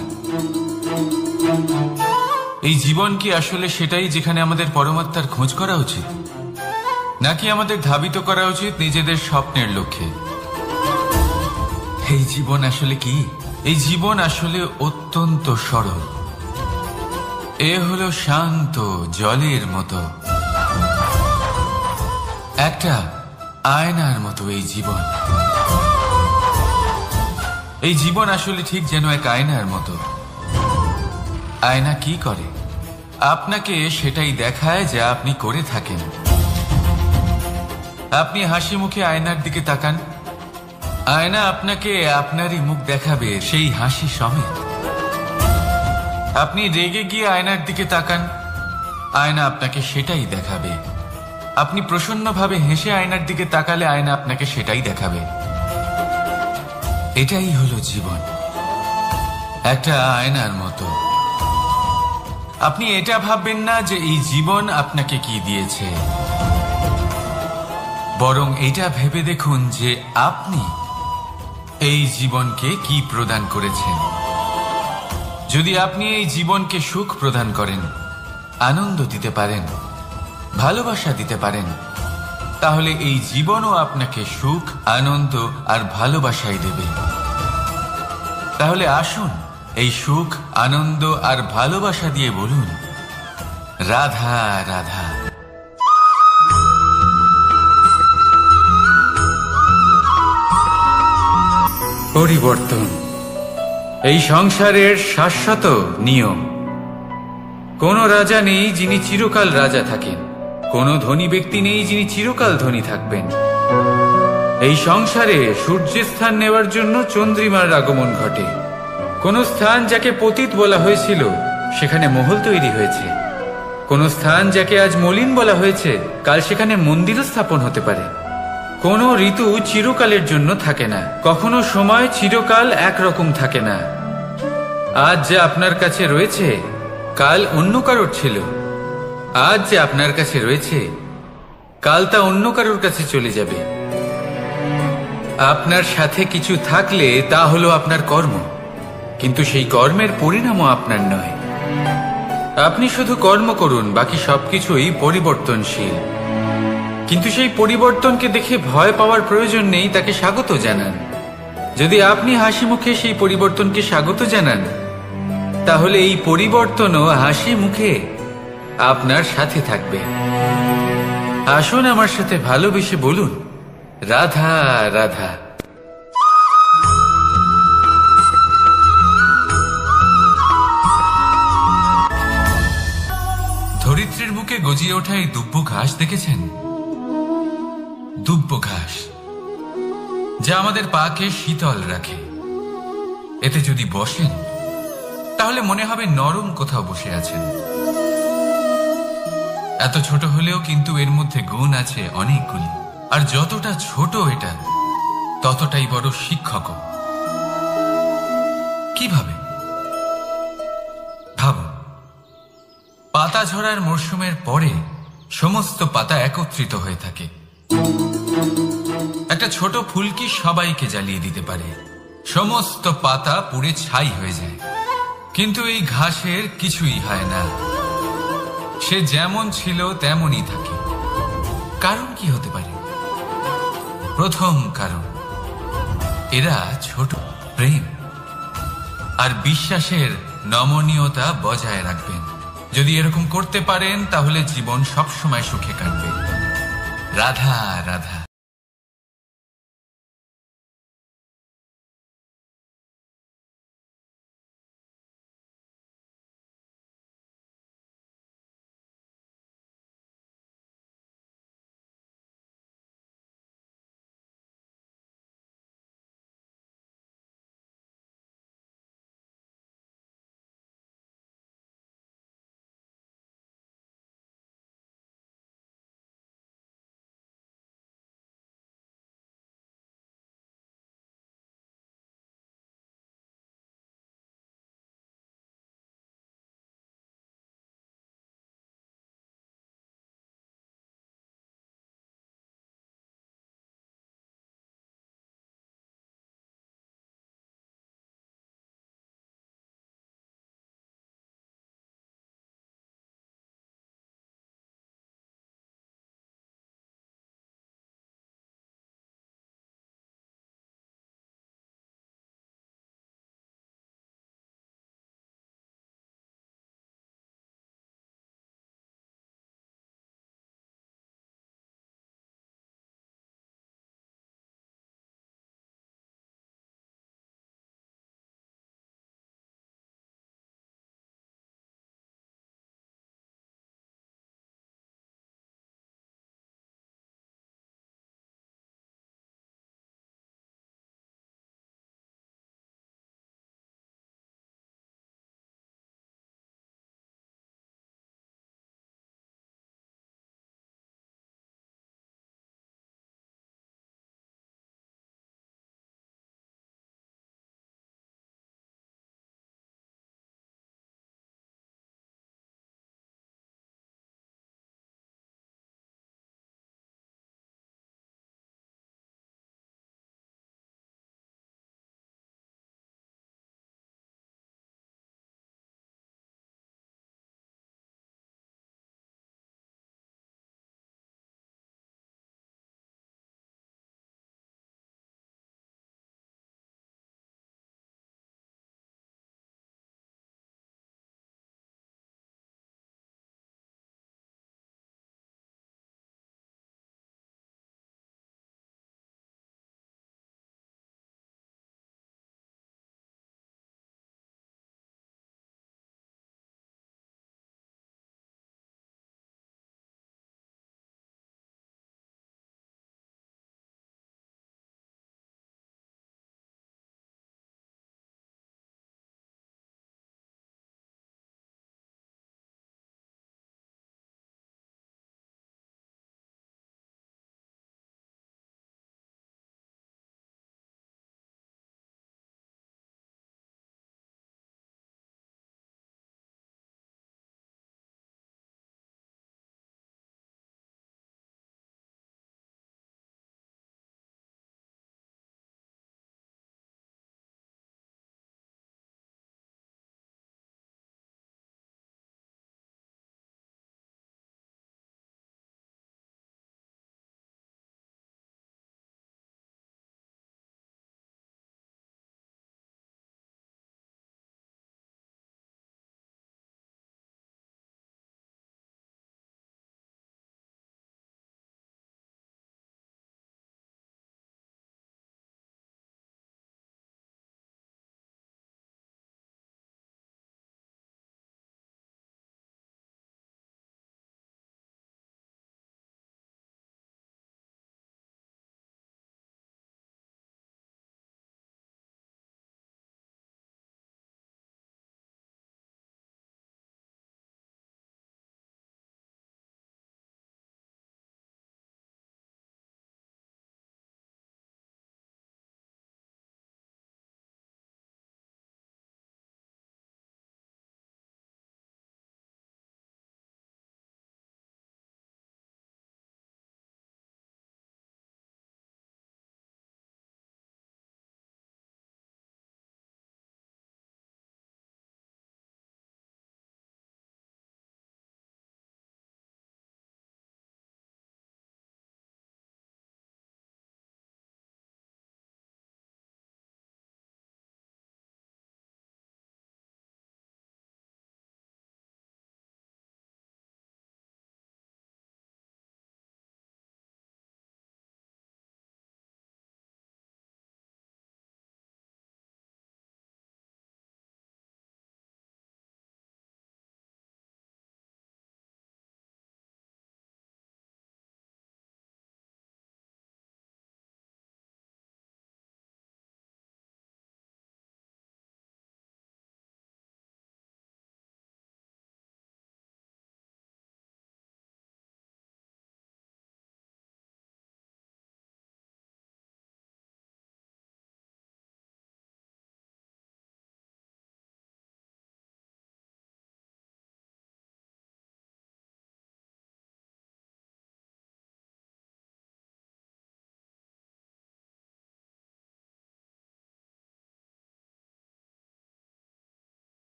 এই জীবন কি আসলে সেটাই যেখানে আমাদের পরমাত্মার খোঁজ করা উচিত, নাকি আমাদের ধাবিত করা উচিত নিজেদের স্বপ্নের লক্ষ্যে? এই জীবন আসলে কি? এই জীবন আসলে অত্যন্ত সরল। এ হলো শান্ত জলের মতো, একটা আয়নার মতো এই জীবন। এই জীবন আসলে ঠিক যেন এক আয়নার মতো। আয়না কি করে? আপনাকে সেটাই দেখায় যা আপনি করে থাকেন। আপনি হাসি মুখে আয়নার দিকে তাকান, আয়না আপনাকে আপনারই মুখ দেখাবে সেই হাসি সমেত। আপনি রেগে গিয়ে আয়নার দিকে তাকান, আয়না আপনাকে সেটাই দেখাবে। আপনি প্রসন্নভাবে হেসে আয়নার দিকে তাকালে আয়না আপনাকে সেটাই দেখাবে। এটাই হলো জীবন, একটা আয়নার মতো। আপনি এটা ভাববেন না যে এই জীবন আপনাকে কি দিয়েছে, বরং এটা ভেবে দেখুন যে আপনি এই জীবনকে কি প্রদান করেছেন। যদি আপনি এই জীবনকে সুখ প্রদান করেন, আনন্দ দিতে পারেন, ভালোবাসা দিতে পারেন, তাহলে এই জীবনও আপনাকে সুখ, আনন্দ আর ভালোবাসাই দেবে। তাহলে আসুন এই সুখ, আনন্দ আর ভালোবাসা দিয়ে বলুন, রাধা রাধা। পরিবর্তন এই সংসারের শাশ্বত নিয়ম। কোন রাজা নেই যিনি চিরকাল রাজা থাকেন, কোন ধনী ব্যক্তি নেই যিনি চিরকাল ধনী থাকবেন। এই সংসারে সূর্যের স্থান নেওয়ার জন্য চন্দ্রিমার আগমন ঘটে। কোন স্থান যাকে পতিত বলা হয়েছিল সেখানে মহল তৈরি হয়েছে। কোন স্থান যাকে আজ মলিন বলা হয়েছে কাল সেখানে মন্দিরও স্থাপন হতে পারে। কোন ঋতু চিরকালের জন্য থাকে না, কখনো সময় চিরকাল একরকম থাকে না। আজ যা আপনার কাছে রয়েছে কাল অন্য কারোর ছিল, আজ যে আপনার কাছে রয়েছে কাল তা অন্য কারোর কাছে চলে যাবে। আপনার সাথে কিছু থাকলে তা হলো আপনার কর্ম, কিন্তু সেই কর্মের পরিণামও আপনার নয়। আপনি শুধু কর্ম করুন, বাকি সবকিছুই পরিবর্তনশীল। কিন্তু সেই পরিবর্তনকে দেখে ভয় পাওয়ার প্রয়োজন নেই, তাকে স্বাগত জানান। যদি আপনি হাসি মুখে সেই পরিবর্তনকে স্বাগত জানান, তাহলে এই পরিবর্তনও হাসি মুখে আপনার সাথে থাকবে। আসুন আমার সাথে ভালোবেসে বলুন, রাধা রাধা। ধরিত্রীর বুকে গজিয়ে ওঠা এই দুব্য ঘাস দেখেছেন? দুব্য ঘাস যা আমাদের পাকে শীতল রাখে। এতে যদি বসেন তাহলে মনে হবে নরম কোথাও বসে আছেন। এত ছোট হলেও কিন্তু এর মধ্যে গুণ আছে অনেকগুলি, আর যতটা ছোট এটা ততটাই বড় শিক্ষক। কিভাবে? ভাবুন, পাতা ঝরার মরশুমের পরে সমস্ত পাতা একত্রিত হয়ে থাকে। একটা ছোট ফুলকি সবাইকে জ্বালিয়ে দিতে পারে, সমস্ত পাতা পুড়ে ছাই হয়ে যায়। কিন্তু এই ঘাসের কিছুই হয় না, সে যেমন ছিল তেমনই থাকে। কারণ কি হতে পারে? প্রথম কারণ, এরা ছোট প্রেম আর বিশ্বাসের নমনীয়তা বজায় রাখবেন। যদি এরকম করতে পারেন তাহলে জীবন সবসময় সুখে কাটবে। রাধা রাধা।